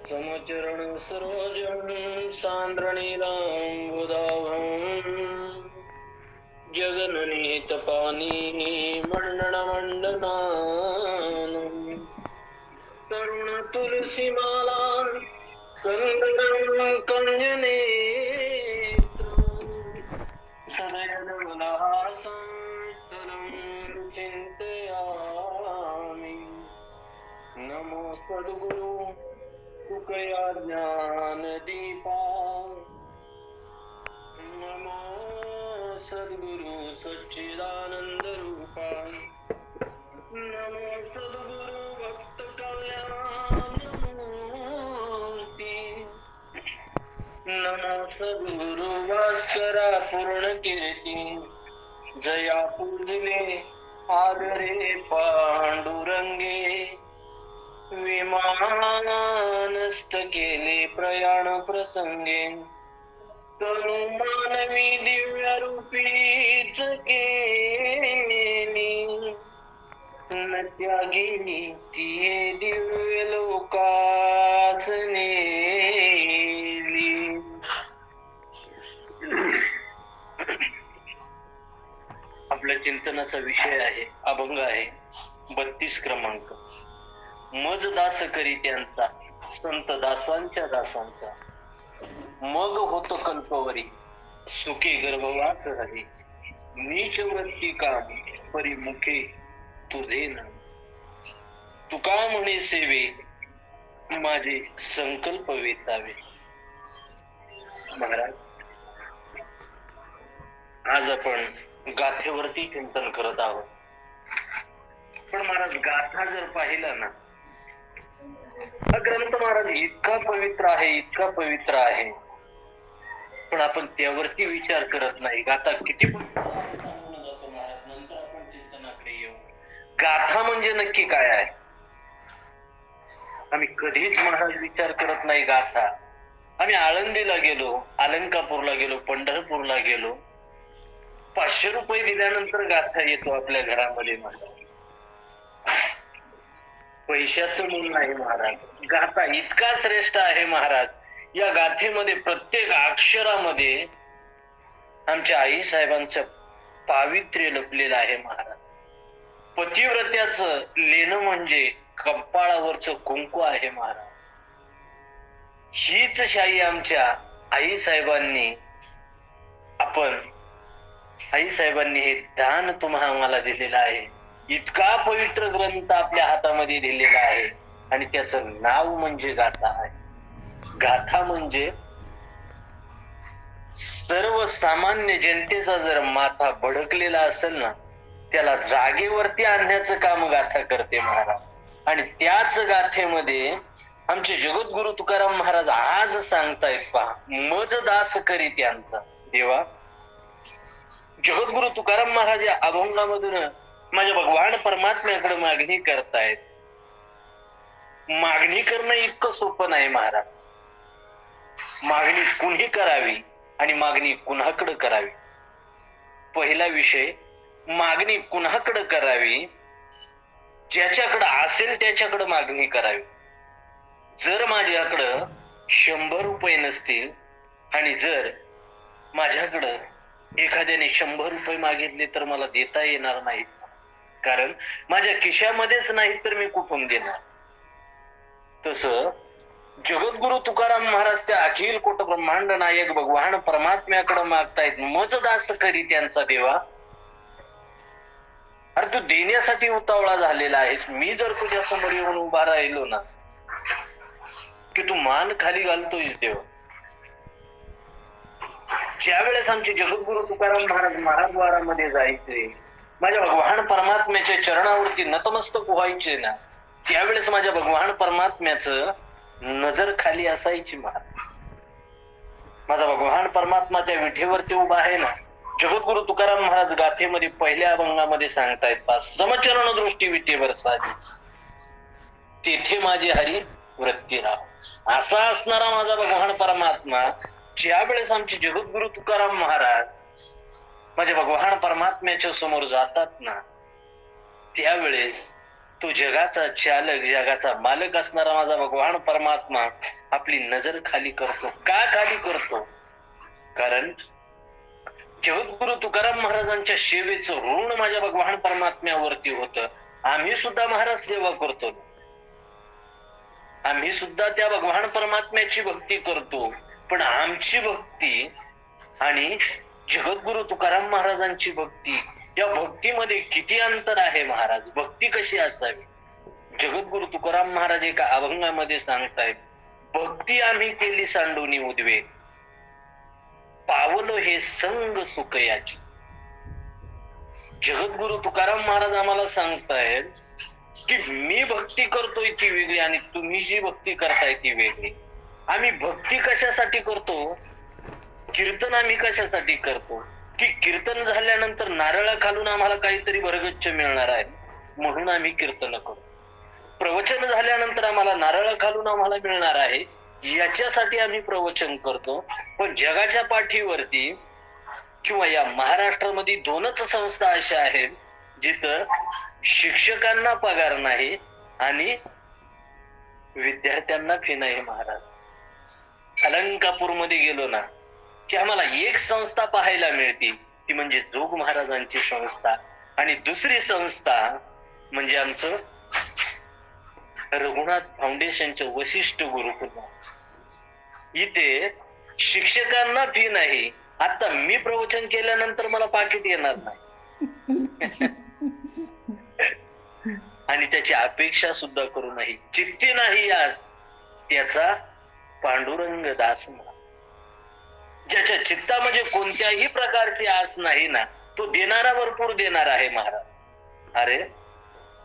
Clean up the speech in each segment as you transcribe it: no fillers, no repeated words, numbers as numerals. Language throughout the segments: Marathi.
समचरण सरोजं सान्द्रणीलाम्बुदाभं जगन्नीतपानी मण्डनमण्डनानं तरुण तुलसीमाला कंदकं कंजनेत्रं सदयनमलहासं तलं चिन्तयामि। नमो सद्गुरु कृपया ज्ञानदीपा, नमो सद्गुरु सच्चिदानंद रूपा, नमो सद्गुरु भक्त कल्याण मूर्ती, नमो सद्गुरु भास्करा पूर्ण कीर्ती, जया पूजले आदरे पांडुरंगे, विमानस्थ केले प्रयाण प्रसंगे, तनु मानवी दिव्य रूपीच केली, न त्यागी ती दिव्य लोकास नेली। आपल्या चिंतनाचा विषय आहे, अभंग आहे 32 क्रमांक। मज दास करी त्यांचा, संत दासांच्या दासांचा, मग होतो कल्पवरी सुखे गर्भवास हरी, नीच वृत्ती काम परिमुखे तुझे ना, तुका म्हणे सेवे माझे संकल्प वेतावे। महाराज, आज आपण गाथेवरती चिंतन करत आहोत। पण महाराज, गाथा जर पाहिला ना, हा ग्रंथ महाराज इतका पवित्र आहे, इतका पवित्र आहे, पण आपण त्यावरती विचार करत नाही। गाथा किती नंतर आपण चिंतनाकडे येऊ। गाथा म्हणजे नक्की काय आहे आम्ही कधीच महाराज विचार करत नाही। गाथा आम्ही आळंदीला गेलो, अलंकापूरला गेलो, पंढरपूरला गेलो, 500 रुपये दिल्यानंतर गाथा येतो आपल्या घरामध्ये। महाराज, पैशाचं मूल नाही महाराज, गाथा इतका श्रेष्ठ आहे महाराज। या गाथेमध्ये प्रत्येक अक्षरामध्ये आमच्या आई साहेबांचं पावित्र्य लपलेलं आहे महाराज। पतिव्रत्याचं लेणं म्हणजे कपाळावरचं कुंकू आहे महाराज। हीच शाही आमच्या आई साहेबांनी हे दान तुम्हा आम्हाला दिलेलं आहे। इतका पवित्र ग्रंथ आपल्या हातामध्ये दिलेला आहे आणि त्याचं नाव म्हणजे गाथा आहे। गाथा म्हणजे सर्वसामान्य जनतेचा जर माथा भडकलेला असेल ना, त्याला जागेवरती आणण्याचं काम गाथा करते महाराज। आणि त्याच गाथेमध्ये आमचे जगद्गुरु तुकाराम महाराज आज सांगतायत पहा, मज दास करी त्यांचा। देवा, जगद्गुरु तुकाराम महाराज या अभंगामधून माझ्या भगवान परमात्म्याकडे मागणी करतायत। मागणी करणं इतकं सोपं नाही महाराज। मागणी कुणी करावी आणि मागणी कुणाकडे करावी। पहिला विषय, मागणी कुणाकडे करावी? ज्याच्याकडे असेल त्याच्याकडे मागणी करावी। जर माझ्याकडं 100 रुपये नसतील आणि जर माझ्याकडं एखाद्याने 100 रुपये मागितले तर मला देता येणार नाहीत, कारण माझ्या खिशामध्येच नाही तर मी कुठून देणार। तसं जगद्गुरु तुकाराम महाराज त्या अखिल कोट ब्रह्मांड नायक भगवान परमात्म्याकडे मागतायत, मज दास करी त्यांचा। देवा, अरे तू देण्यासाठी उतावळा झालेला आहेस। मी जर तुझ्या समोर येऊन उभा राहिलो ना, की तू मान खाली घालतोयस देव। ज्या वेळेस आमचे जगद्गुरु तुकाराम महाराज महाद्वारामध्ये जायचे, माझ्या भगवान परमात्म्याच्या चरणावरती नतमस्तक व्हायचे ना, त्यावेळेस माझ्या भगवान परमात्म्याचं नजर खाली असायची महाराज। माझा भगवान परमात्मा त्या विठेवरती उभा आहे ना। जगद्गुरु तुकाराम महाराज गाथेमध्ये पहिल्या अभंगामध्ये सांगतायत पहा, समचरण दृष्टी विटेवर साधी, तेथे माझे हरी वृत्ती राव। असा असणारा माझा भगवान परमात्मा ज्या वेळेस आमचे जगद्गुरु तुकाराम महाराज माझ्या भगवान परमात्म्याच्या समोर जातात ना, त्यावेळेस तो जगाचा चालक, जगाचा मालक असणारा माझा भगवान परमात्मा आपली नजर खाली करतो. का खाली करतो? कारण जगद्गुरु तुकाराम महाराजांच्या सेवेचं ऋण माझ्या भगवान परमात्म्यावरती होतं. आम्ही सुद्धा महाराज सेवा करतो, आम्ही सुद्धा त्या भगवान परमात्म्याची भक्ती करतो, पण आमची भक्ती आणि जगद्गुरु तुकाराम महाराजांची भक्ती, या भक्तीमध्ये किती अंतर आहे महाराज? भक्ती कशी असावी? जगद्गुरु तुकाराम महाराज एका अभंगामध्ये सांगतायत, भक्ती आम्ही केली सांडूनी उद्वे, पावलो हे संग सुख याची. जगद्गुरु तुकाराम महाराज आम्हाला सांगतायत की मी भक्ती करतोय ती वेगळी आणि तुम्ही जी भक्ती करताय ती वेगळी. आम्ही भक्ती कशासाठी करतो? कीर्तन आम्ही कशासाठी करतो? की कीर्तन झाल्यानंतर नारळ खालून आम्हाला काहीतरी भरगच्च मिळणार आहे म्हणून आम्ही कीर्तन करतो. प्रवचन झाल्यानंतर आम्हाला नारळ खालून आम्हाला मिळणार आहे याच्यासाठी आम्ही प्रवचन करतो. पण जगाच्या पाठीवरती किंवा या महाराष्ट्रामध्ये 2च संस्था अशा आहेत जिथं शिक्षकांना पगार नाही आणि विद्यार्थ्यांना फी नाही महाराज. अलंकापूर मध्ये गेलो ना की आम्हाला एक संस्था पाहायला मिळते, ती म्हणजे जोग महाराजांची संस्था, आणि दुसरी संस्था म्हणजे आमचं रघुनाथ फाउंडेशनचे वशिष्ठ गुरुकुल. इथे शिक्षकांना फी नाही. आता मी प्रवचन केल्यानंतर मला पाकिट येणार नाही आणि त्याची अपेक्षा सुद्धा करू नाही. चित्ती नाही आज त्याचा पांडुरंग दास म्हणा. ज्याच्या चित्तामध्ये कोणत्याही प्रकारची आस नाही ना, तो देणारा भरपूर देणार आहे महाराज. अरे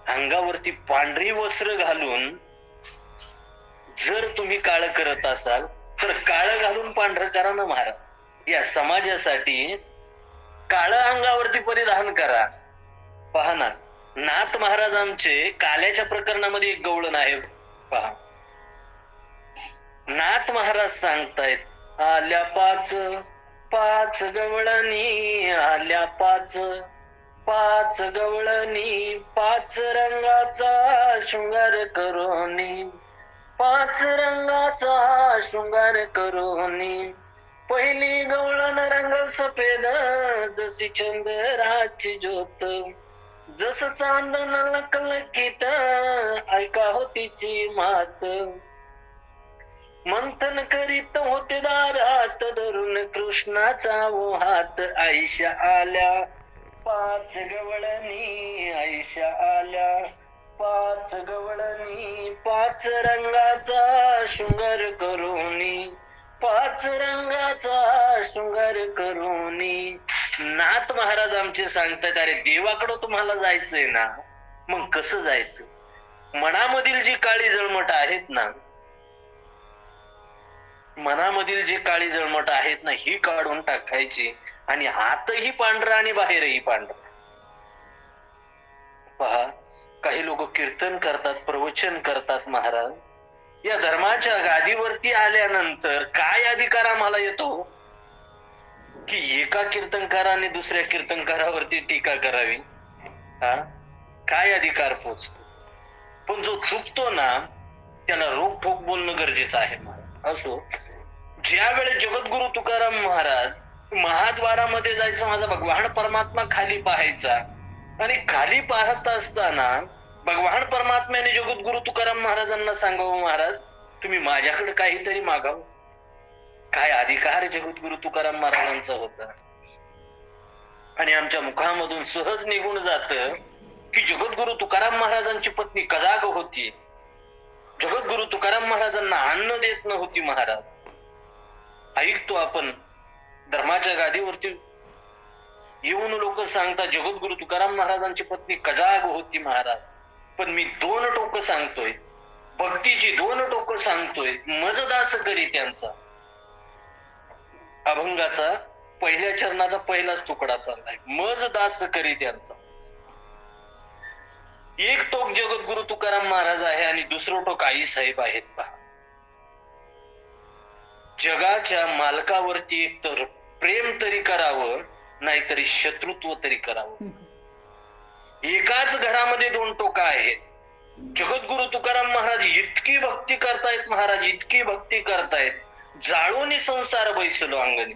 अंगावरती पांढरी वस्त्र घालून जर तुम्ही काळ करत असाल तर काळ घालून पांढरं करा ना महाराज. या समाजासाठी काळ अंगावरती परिधान करा. पहा ना, नाथ महाराज आमचे काल्याच्या प्रकरणामध्ये एक गवळण आहे. पहा, नाथ महाराज सांगतायत, आल्या पाच पाच गवळणी, आल्या पाच पाच गवळणी, 5 रंगाचा शृंगार करोनी, 5 रंगाचा शृंगार करोनी. पहिली गवळण रंग सफेद, जशी चंद्राची ज्योत, जस चांदन लकलकीत, ऐका होतीची मात. मंथन करीत होते दारात, धरून कृष्णाचा वो हात. आईशा आल्या 5 गवळणी, आईशा आल्या 5 गवळणी, 5 रंगाचा शृंगार करोनी, 5 रंगाचा शृंगार करोनी. नाथ महाराज आमचे सांगतात, अरे देवाकडं तुम्हाला जायचंय ना, मग कसं जायचं? मनामधील जी काळी जळमट आहेत ना, मनामधील जी काळी जळमट आहेत ना, ही काढून टाकायची आणि आतही पांढरा आणि बाहेरही पांढरा. पहा, काही लोक कीर्तन करतात, प्रवचन करतात महाराज. या धर्माच्या गादीवरती आल्यानंतर काय अधिकार आम्हाला येतो की एका कीर्तनकाराने दुसऱ्या कीर्तनकारावरती टीका करावी? काय अधिकार पोचतो? पण जो चुकतो ना त्याला रोखोक बोलणं गरजेचं आहे. असो, ज्या वेळेस जगद्गुरु तुकाराम महाराज महाद्वारामध्ये जायचं, माझा भगवान परमात्मा खाली पाहायचा आणि खाली पाहत असताना भगवान परमात्म्याने जगद्गुरु तुकाराम महाराजांना सांगावं, महाराज तुम्ही माझ्याकडे काहीतरी मागावं. काय अधिकार जगद्गुरु तुकाराम महाराजांचा होता? आणि आमच्या मुखामधून सहज निघून जात की जगद्गुरु तुकाराम महाराजांची पत्नी कजाग होती, जगद्गुरु तुकाराम महाराजांना अन्न देत नव्हती महाराज. ऐकतो आपण धर्माच्या गादीवरती येऊन लोक सांगतात जगद्गुरु तुकाराम महाराजांची पत्नी कजाग होती महाराज. पण मी 2 टोक सांगतोय, भक्तीची 2 टोक सांगतोय. मजदास करी त्यांचा अभंगाचा पहिल्या चरणाचा पहिलाच तुकडा चाललाय, मजदास करी त्यांचा. एक टोक जगद्गुरु तुकाराम महाराज आहे आणि दुसरं टोक आई साहेब आहेत. पहा, जगाच्या मालकावरती एक तर प्रेम तरी करावं, नाहीतरी शत्रुत्व तरी करावं. एकाच घरामध्ये 2 टोका आहेत. जगद्गुरु तुकाराम महाराज इतकी भक्ती करतायत, महाराज इतकी भक्ती करतायत, जाळून संसार बैसलो अंगणी.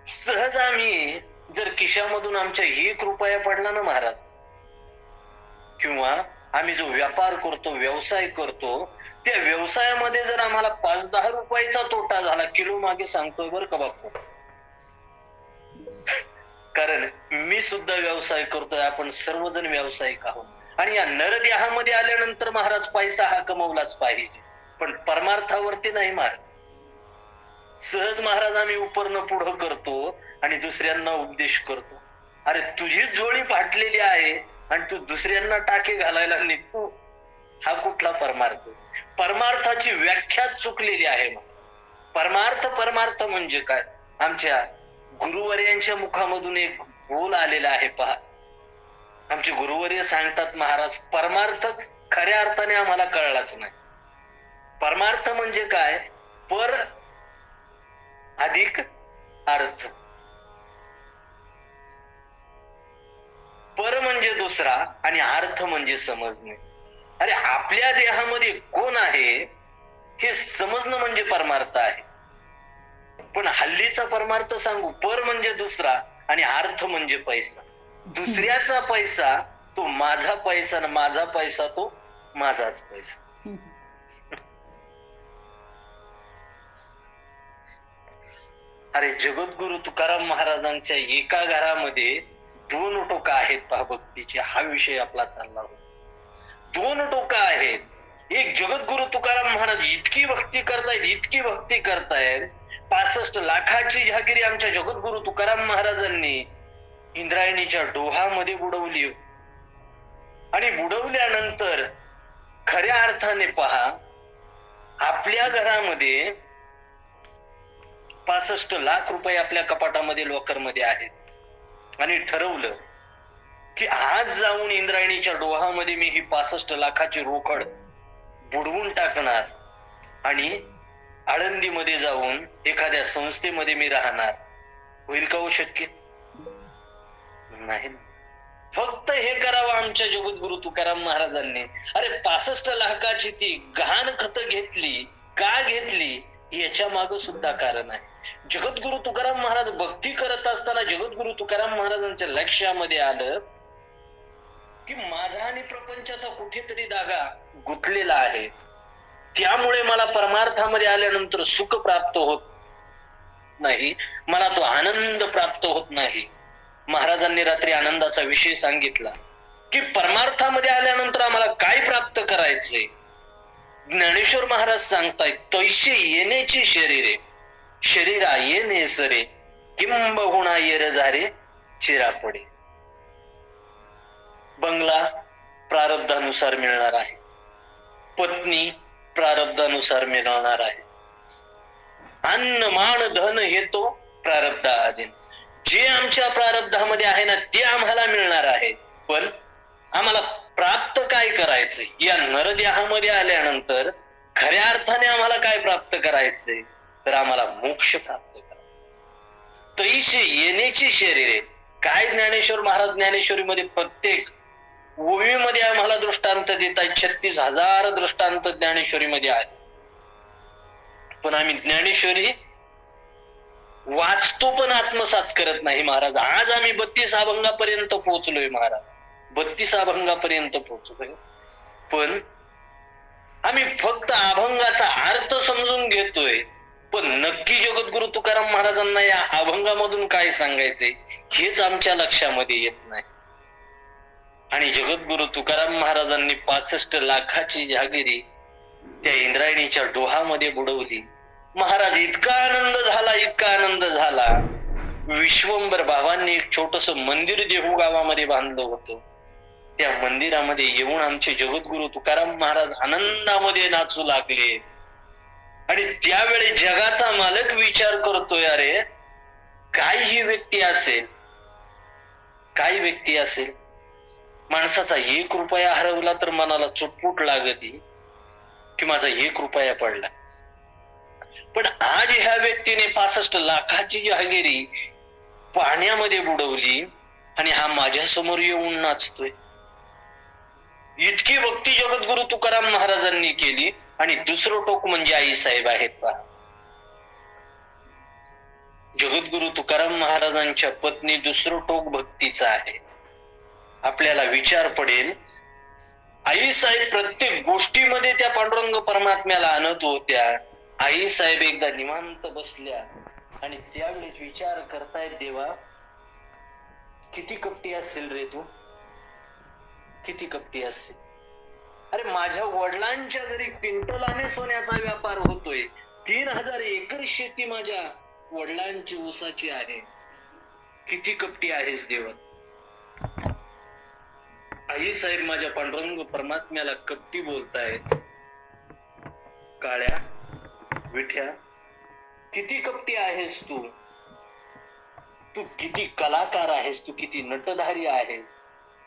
सहज आम्ही जर खिशामधून आमच्या 1 रुपया पडला ना महाराज, किंवा आम्ही जो व्यापार करतो, व्यवसाय करतो, त्या व्यवसायामध्ये जर आम्हाला 5-10 रुपयाचा तोटा झाला, किलो मागे सांगतोय बरं का बापू, कारण मी सुद्धा व्यवसाय करतोय, आपण सर्वजण व्यावसायिक आहोत. आणि या नरदेहामध्ये आल्यानंतर महाराज पैसा हा कमवलाच पाहिजे, पण परमार्थावरती नाही महाराज. सहज महाराज आम्ही उपरनं पुढं करतो आणि दुसऱ्यांना उपदेश करतो. अरे तुझी जोडी फाटलेली आहे आणि तू दुसऱ्यांना टाके घालायला निघतो, हा कुठला परमार्थ? परमार्थाची व्याख्या चुकलेली आहे. परमार्थ म्हणजे काय? आमच्या गुरुवर्यांच्या मुखामधून एक बोल आलेला आहे पहा. आमचे गुरुवर्य सांगतात, महाराज परमार्थ खऱ्या अर्थाने आम्हाला कळलाच नाही. परमार्थ म्हणजे काय? पर अधिक अर्थ. पर म्हणजे दुसरा आणि अर्थ म्हणजे समजणे. अरे आपल्या देहामध्ये कोण आहे हे समजणं म्हणजे परमार्थ आहे. पण हल्लीचा परमार्थ सांगू, पर म्हणजे दुसरा आणि अर्थ म्हणजे पैसा. दुसऱ्याचा पैसा तो माझा पैसा, ना माझा पैसा तो माझाच पैसा. अरे जगद्गुरु तुकाराम महाराजांच्या एका घरामध्ये 2 टोका आहेत पहा भक्तीचे. हा विषय आपला चालला होता. 2 टोका आहेत. एक जगद्गुरु तुकाराम महाराज इतकी भक्ती करतायत, 65 लाखाची जहागिरी आमच्या जगद्गुरु तुकाराम महाराजांनी इंद्रायणीच्या डोहामध्ये बुडवली. आणि बुडवल्यानंतर खऱ्या अर्थाने पहा, आपल्या घरामध्ये 65 लाख रुपये आपल्या कपाटामध्ये, लॉकरमध्ये आहेत. आणि ठरवलं की आज जाऊन इंद्रायणीच्या डोहामध्ये मी ही 65 लाखाची रोकड बुडवून टाकणार आणि आळंदीमध्ये जाऊन एखाद्या संस्थेमध्ये मी राहणार. होईल का हो शक्य? नाही. फक्त हे करावं आमच्या जगद्गुरु तुकाराम महाराजांनी. अरे 65 लाखाची ती गहाण खत घेतली, का घेतली याच्या मागे सुद्धा कारण आहे. जगद्गुरु तुकाराम महाराज भक्ती करत असताना जगद्गुरु तुकाराम महाराजांच्या लक्षामध्ये आलं की माझा आणि प्रपंचाचा कुठेतरी धागा गुंतलेला आहे. त्यामुळे मला परमार्थामध्ये आल्यानंतर सुख प्राप्त होत नाही, मला तो आनंद प्राप्त होत नाही. महाराजांनी रात्री आनंदाचा विषय सांगितला की परमार्थामध्ये आल्यानंतर आम्हाला काय प्राप्त करायचंय. ज्ञानेश्वर महाराज सांगतायत, तैसे येण्याची शरीरे शरीरा येणे सरे, किंबहुना येर झारे चिरा पडे. बंगला प्रारब्धानुसार मिळणार आहे, पत्नी प्रारब्धानुसार मिळणार आहे, अन्न मान धन हे तो प्रारब्ध आधीन. जे आमच्या प्रारब्धामध्ये आहे ना ते आम्हाला मिळणार आहे. पण आम्हाला प्राप्त काय करायचंय? या नरदेहामध्ये आल्यानंतर खऱ्या अर्थाने आम्हाला काय प्राप्त करायचंय? तर आम्हाला मोक्ष प्राप्त करायचा. तैशी येण्याची शरीरे. काय ज्ञानेश्वर महाराज ज्ञानेश्वरीमध्ये प्रत्येक ओवीमध्ये आम्हाला दृष्टांत देत आहेत. 36,000 दृष्टांत ज्ञानेश्वरीमध्ये आहे. पण आम्ही ज्ञानेश्वरी वाचतो पण आत्मसात करत नाही महाराज. आज आम्ही 32 अभंगापर्यंत पोहोचलोय महाराज, 32 अभंगापर्यंत पोहोचलोय. पण आम्ही फक्त अभंगाचा अर्थ समजून घेतोय, पण नक्की जगद्गुरु तुकाराम महाराजांना या अभंगामधून काय सांगायचंय हेच आमच्या लक्षामध्ये येत नाही. आणि जगद्गुरु तुकाराम महाराजांनी 65 लाखाची जहागिरी त्या इंद्रायणीच्या डोहामध्ये बुडवली. महाराज इतका आनंद झाला. विश्वंभर बाबांनी एक छोटस मंदिर देहू गावामध्ये बांधलं होतं. त्या मंदिरामध्ये येऊन आमचे जगद्गुरु तुकाराम महाराज आनंदामध्ये नाचू लागले. आणि त्यावेळी जगाचा मालक विचार करतोय, अरे काय ही व्यक्ती असेल, काय व्यक्ती असेल. माणसाचा 1 रुपया हरवला तर मनाला चुटपुट लागती की माझा 1 रुपया पडला. पण आज ह्या व्यक्तीने 65 लाखाची जहागिरी पाण्यामध्ये बुडवली आणि हा माझ्या समोर येऊन नाचतोय. इतकी भक्ती जगद्गुरु तुकाराम महाराजांनी केली आणि दुसरं टोक म्हणजे आई साहेब आहेत पहा. जगद्गुरु तुकाराम महाराजांच्या पत्नी दुसरं टोक भक्तीचं आहे. आपल्याला विचार पडेल, आई साहेब प्रत्येक गोष्टीमध्ये त्या पांडुरंग परमात्म्याला आणत होत्या. आई साहेब एकदा निवांत बसल्या आणि त्यावेळेस विचार करतायत, देवा किती कपटी असेल रे तू, किती कपटी असेल. अरे माझ्या वडिलांच्या घरी क्विंटलाने सोन्याचा व्यापार होतोय. 3000 एकर शेती माझ्या वडिलांची ऊसाची आहे. किती कपटी आहेस देवा. आई साहेब माझ्या पांडुरंग परमात्म्याला कपटी बोलतायत. काळ्या विठ्या किती कपटी आहेस तू, तू किती कलाकार आहेस, तू किती नटधारी आहेस.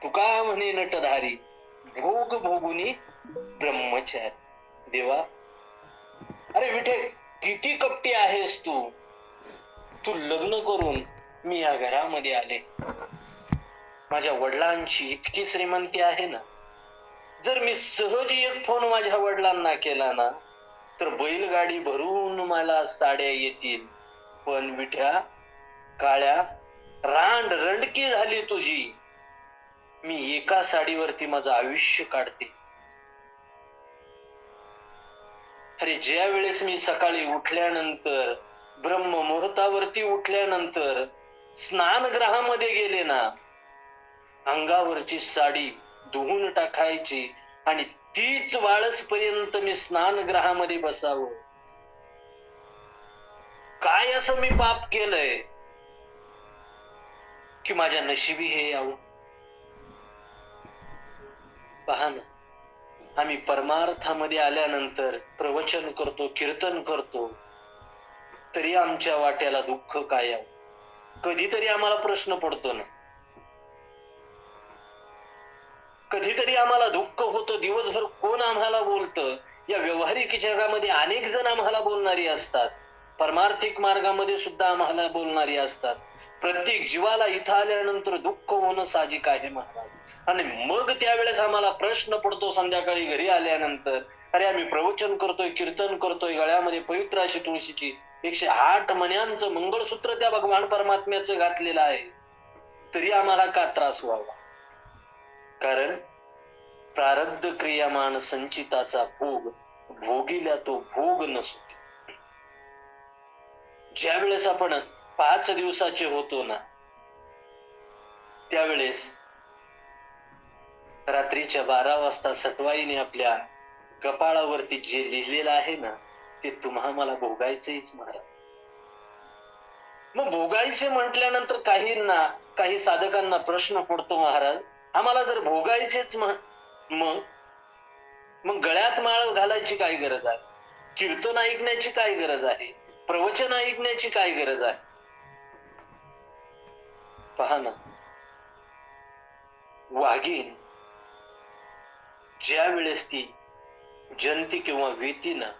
तुका म्हणे नटधारी भोग भोगुनी ब्रह्मचारी. देवा अरे विठे किती कपटी आहेस तू, तू लग्न करून मी या घरामध्ये आले. माझ्या वडिलांची इतकी श्रीमंती आहे ना, जर मी सहज एक फोन माझ्या वडिलांना केला ना तर बैलगाडी भरून मला साड्या येतील. पण विठ्या काळ्या रांड रंडकी झाली तुझी. मी एका साडीवरती माझं आयुष्य काढते. अरे ज्या वेळेस मी सकाळी उठल्यानंतर ब्रह्म मुहूर्तावरती उठल्यानंतर स्नानगृहामध्ये गेले ना, अंगावरची साडी धुवून टाकायची आणि तीच वाळस पर्यंत मी स्नानगृहामध्ये बसावं. काय असं मी पाप केलंय की माझ्या नशिबी हे यावं. पहा ना, आम्ही परमार्थामध्ये आल्यानंतर प्रवचन करतो, कीर्तन करतो, तरी आमच्या वाट्याला दुःख काय यावं. कधीतरी आम्हाला प्रश्न पडतो ना, कधीतरी आम्हाला दुःख होतं. दिवसभर कोण आम्हाला बोलतं. या व्यवहारिक जगामध्ये अनेक जण आम्हाला बोलणारी असतात, परमार्थिक मार्गामध्ये सुद्धा आम्हाला बोलणारी असतात. प्रत्येक जीवाला इथं आल्यानंतर दुःख होणं साहजिक आहे महाराज. आणि मग त्यावेळेस आम्हाला प्रश्न पडतो संध्याकाळी घरी आल्यानंतर, अरे आम्ही प्रवचन करतोय, कीर्तन करतोय, गळ्यामध्ये पवित्र अशी तुळशीची 108 मण्यांचं मंगळसूत्र त्या भगवान परमात्म्याचं घातलेलं आहे, तरी आम्हाला का त्रास व्हावा. कारण प्रारब्ध क्रियामान संचिताचा भोग भोगिल्या तो भोग नसतो. ज्या वेळेस आपण 5 दिवसाचे होतो ना, त्यावेळेस रात्रीच्या 12 वाजता सटवाईने आपल्या कपाळावरती जे लिहिलेलं आहे ना, ते तुम्हा मला भोगायचंच महाराज. मग भोगायचे म्हटल्यानंतर काही साधकांना प्रश्न पडतो, महाराज आम्हाला जर भोगायचेच मग गळ्यात माळ घालायची काय गरज आहे, कीर्तन ऐकण्याची काय गरज आहे, प्रवचन ऐकण्याची काय गरज आहे. पहा ना, वाघीण ज्या वेळेस ती जंती किंवा वेती ना,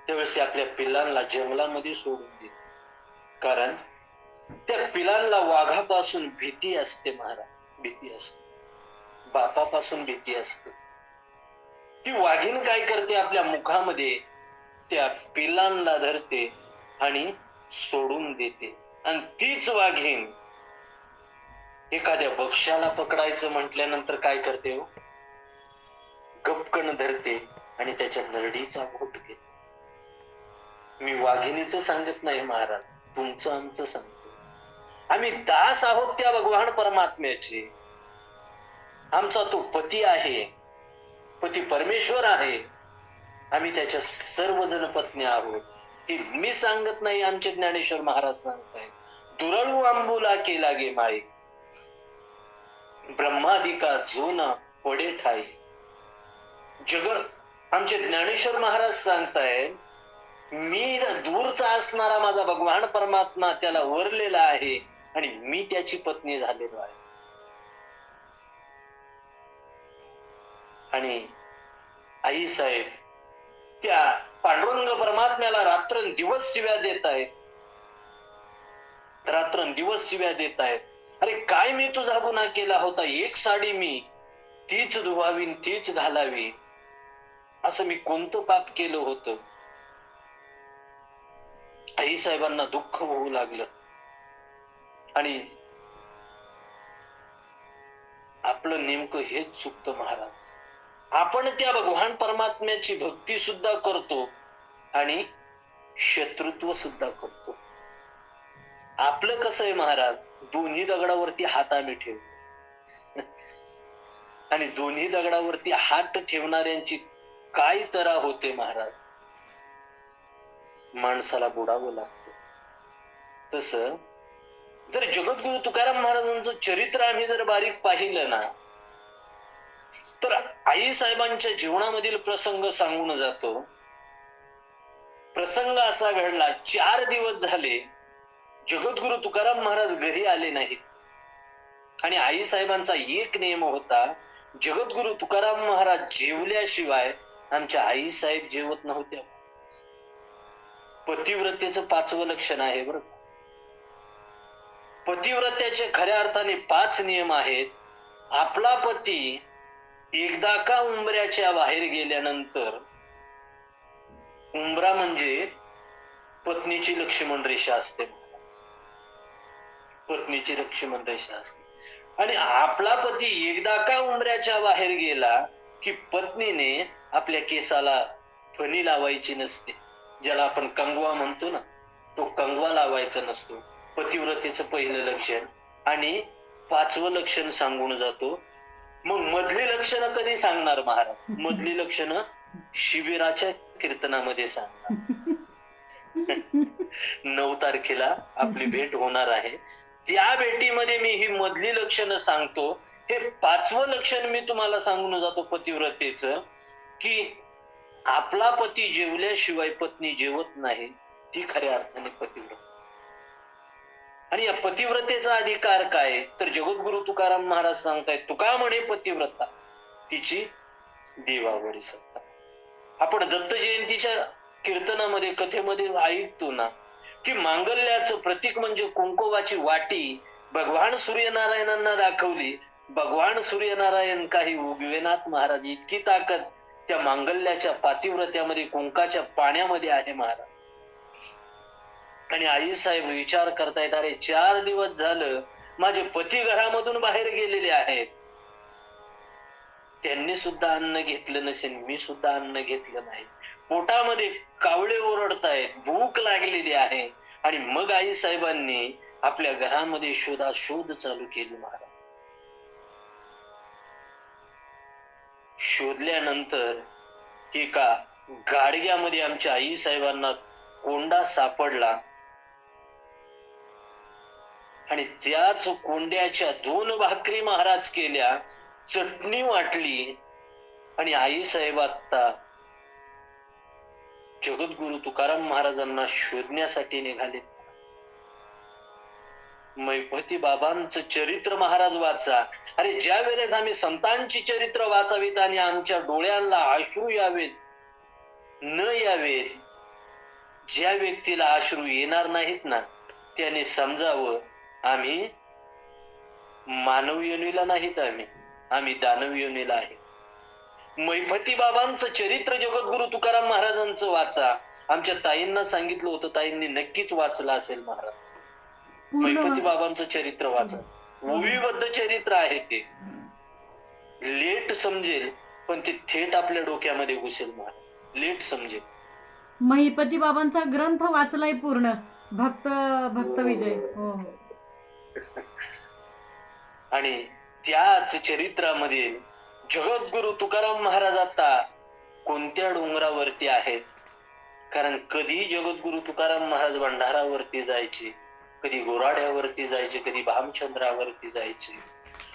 त्यावेळेस आपल्या पिल्लांना जंगलामध्ये सोडून देते. कारण त्या पिलांना वाघापासून भीती असते महाराज, भीती असते, बापापासून भीती असते. ती वाघीण काय करते, आपल्या मुखामध्ये त्या पिलांना धरते आणि सोडून देते. आणि तीच वाघीण एखाद्या पक्ष्याला पकडायचं म्हटल्यानंतर काय करते हो, गपकन धरते आणि त्याच्या नरडीचा घोट घेते. मी वाघिणीचं सांगत नाही महाराज, तुमचं आमचं सांगतो. आम्ही दास आहोत त्या भगवान परमात्म्याचे. आमचा तो पती आहे, पती परमेश्वर आहे. आम्ही त्याच्या सर्वजण पत्नी आहोत. हे मी सांगत नाही, आमचे ज्ञानेश्वर महाराज सांगतायत. दुरळू आंबुला केला गे माई, ब्रह्मादिका जोना पडे ठाई. जगत आमचे ज्ञानेश्वर महाराज सांगतायत, मी दूरचा असणारा माझा भगवान परमात्मा त्याला वरलेला आहे आणि मी त्याची पत्नी झालेलो आहे. आणि आई साहेब त्या पांडुरंग परमात्म्याला रात्रंदिवस शिव्या देत आहेत, रात्रंदिवस शिव्या देत आहेत. अरे काय मी तुझा गुन्हा केला होता, एक साडी मी तीच धुवावी तीच घालावी, असं मी कोणतं पाप केलं होतं? आई साहेबांना दुःख होऊ लागलं आणि आपलं नेमकं हेच चुकतं महाराज. आपण त्या भगवान परमात्म्याची भक्ती सुद्धा करतो आणि शत्रुत्व सुद्धा करतो. आपलं कसं आहे महाराज, दोन्ही दगडावरती हात आम्ही ठेवतो आणि दोन्ही दगडावरती हात ठेवणाऱ्यांची काय तऱ्हा होते महाराज, माणसाला बुडावं लागतं. तसं जर जगद्गुरु तुकाराम महाराजांचं चरित्र आम्ही जर बारीक पाहिलं ना, तर आई साहेबांच्या जीवनामधील प्रसंग सांगून जातो. प्रसंग असा घडला, 4 दिवस झाले जगद्गुरु तुकाराम महाराज घरी आले नाहीत आणि आई साहेबांचा एक नियम होता, जगद्गुरु तुकाराम महाराज जेवल्याशिवाय आमच्या आई साहेब जेवत नव्हत्या. पतिव्रतेचं 5वं लक्षण आहे बरं. पतिव्रत्याचे खऱ्या अर्थाने 5 नियम आहेत. आपला पती एकदा का उंबऱ्याच्या बाहेर गेल्यानंतर, उंबरा म्हणजे पत्नीची लक्ष्मण रेषा असते, पत्नीची लक्ष्मण रेषा असते. आणि आपला पती एकदा का उंबऱ्याच्या बाहेर गेला की पत्नीने आपल्या केसाला फणी लावायची नसते, ज्याला आपण कंगवा म्हणतो ना, तो कंगवा लावायचा नसतो. पतिव्रतेचं पहिलं लक्षण. आणि 5वं लक्षण सांगून जातो. मग मधली लक्षणं कधी सांगणार महाराज? मधली लक्षणं शिबिराच्या कीर्तनामध्ये सांगणार. 9 तारखेला आपली भेट होणार आहे. त्या भेटीमध्ये मी ही मधली लक्षणं सांगतो. हे 5वं लक्षण मी तुम्हाला सांगून जातो पतिव्रतेचं, की आपला पती जेवल्याशिवाय पत्नी जेवत नाही, ती खऱ्या अर्थाने पतिव्रता. आणि या पतिव्रतेचा अधिकार काय? तर जगद्गुरु तुकाराम महाराज सांगतायत, तुका म्हणे पतिव्रता तिची देवावरी सत्ता. आपण दत्त जयंतीच्या कीर्तनामध्ये कथेमध्ये ऐकतो ना, की मांगल्याचं प्रतीक म्हणजे कुंकुवाची वाटी भगवान सूर्यनारायणांना दाखवली. भगवान सूर्यनारायण काही उगवेनाथ महाराज, इतकी ताकद त्या मांगल्याच्या पातिव्रत्यामध्ये, कुंकाच्या पाण्यामध्ये आहे महाराज. आणि आई साहेब विचार करतायत, अरे 4 दिवस झालं माझे पती घरामधून बाहेर गेलेले आहेत, त्यांनी सुद्धा अन्न घेतलं नसेल, मी सुद्धा अन्न घेतलं नाही, पोटामध्ये कावळे ओरडतायत, भूक लागलेली आहे. आणि मग आई साहेबांनी आपल्या घरामध्ये शोधाशोध चालू केली महाराज. शोधल्यानंतर एका गाडग्यामध्ये आमच्या आई साहेबांना कोंडा सापडला आणि त्याच कोंड्याच्या 2 भाकरी महाराज केल्या, चटणी वाटली आणि आई साहेब आता जगद्गुरु तुकाराम महाराजांना शोधण्यासाठी निघाले. मैपती बाबांचं चरित्र महाराज वाचा. अरे ज्या वेळेस आम्ही संतांची चरित्र वाचावीत आणि आमच्या डोळ्यांना अश्रू यावेत, न यावेत, ज्या व्यक्तीला अश्रू येणार नाहीत ना, त्याने समजावं आम्ही मानव योनीला नाहीत, आम्ही दानव योनीला आहे. मैपती बाबांचं चरित्र जगद्गुरु तुकाराम महाराजांचं वाचा. आमच्या ताईंना सांगितलं होतं, ताईंनी नक्कीच वाचलं असेल महाराज. मैपती बाबांचं चरित्र वाचा. ओवीबद्ध चरित्र आहे ते. लेट समजेल पण ते थेट आपल्या डोक्यामध्ये घुसेल महाराज, लेट समजेल. महिपती बाबांचा ग्रंथ वाचलाय पूर्ण, भक्त विजय. हो. आणि त्याच चरित्रामध्ये जगद्गुरु तुकाराम महाराज आता कोणत्या डोंगरावरती आहेत? कारण कधी जगद्गुरु तुकाराम महाराज भंडारावरती जायचे, कधी गोराड्यावरती जायचे, कधी भामचंद्रावरती जायचे.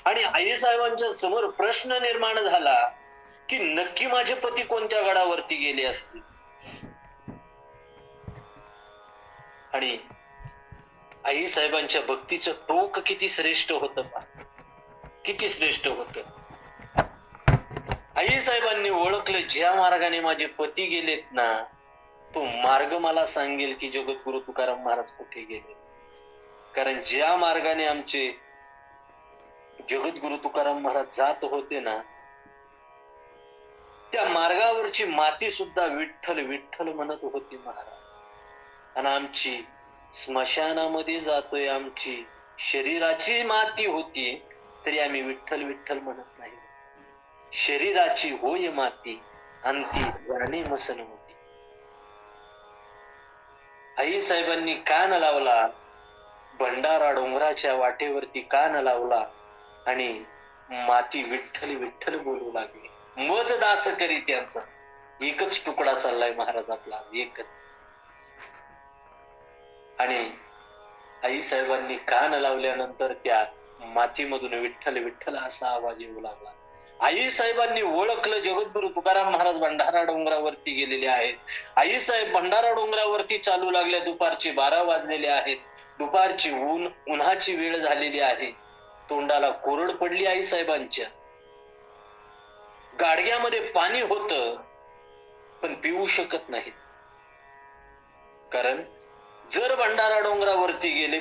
आणि आई साहेबांच्या समोर प्रश्न निर्माण झाला की नक्की माझे पती कोणत्या गडावरती गेले असतील. आणि आई साहेबांच्या भक्तीचं टोक किती श्रेष्ठ होतं, किती श्रेष्ठ होतं. आई साहेबांनी ओळखलं, ज्या मार्गाने माझे पती गेलेत ना, तो मार्ग मला सांगेल की जगद्गुरु तुकाराम महाराज कुठे गेले. कारण ज्या मार्गाने आमचे जगद्गुरु तुकाराम महाराज जात होते ना, त्या मार्गावरची माती सुद्धा विठ्ठल विठ्ठल म्हणत होती महाराज. आणि आमची स्मशानामध्ये जातोय, आमची शरीराची माती होती तरी आम्ही विठ्ठल विठ्ठल म्हणत नाही. शरीराची होय माती अंती जाणे मसन होती. आई साहेबांनी कान लावला, भंडारा डोंगराच्या वाटेवरती कान लावला आणि माती विठ्ठल विठ्ठल बोलू लागली. मज दास करी त्यांचा एकच तुकडा चाललाय महाराज आपला, एकच. आणि आई साहेबांनी कान लावल्यानंतर त्या मातीमधून विठ्ठल विठ्ठल असा आवाज येऊ लागला. आई साहेबांनी ओळखलं, जगद्गुरु तुकाराम महाराज भंडारा डोंगरावरती गेलेले आहेत. आई साहेब भंडारा डोंगरावरती चालू लागल्या. दुपारचे 12 वाजलेले आहेत. दुपारची उन्हाची वेळ झालेली आहे. तोंडाला कोरड पडली आई साहेबांच्या. गाडग्यामध्ये पाणी होतं पण पिऊ शकत नाहीत. कारण जर भंडारा डोंगरावरती गेले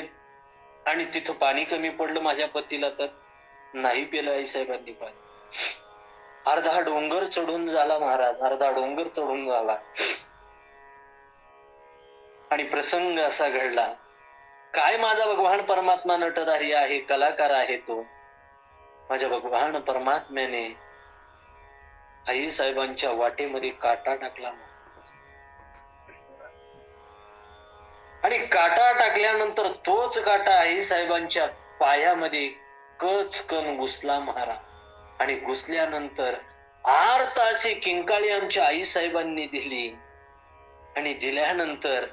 आणि तिथं पाणी कमी पडलं माझ्या पतीला तर नाही पेलं आई साहेबांनी पाणी. अर्धा डोंगर चढून झाला महाराज, अर्धा डोंगर चढून झाला. आणि प्रसंग असा घडला, काय माझा भगवान परमात्मा नटधारी आहे, कलाकार आहे तो. माझ्या भगवान परमात्म्याने आई साहेबांच्या वाटेमध्ये काटा टाकला आणि काटा टाकल्यानंतर तोच काटा आई साहेबांच्या पायामध्ये कचकन घुसला महाराज. आणि घुसल्यानंतर आर्ताची किंकाळी आमच्या आई साहेबांनी दिली आणि दिल्यानंतर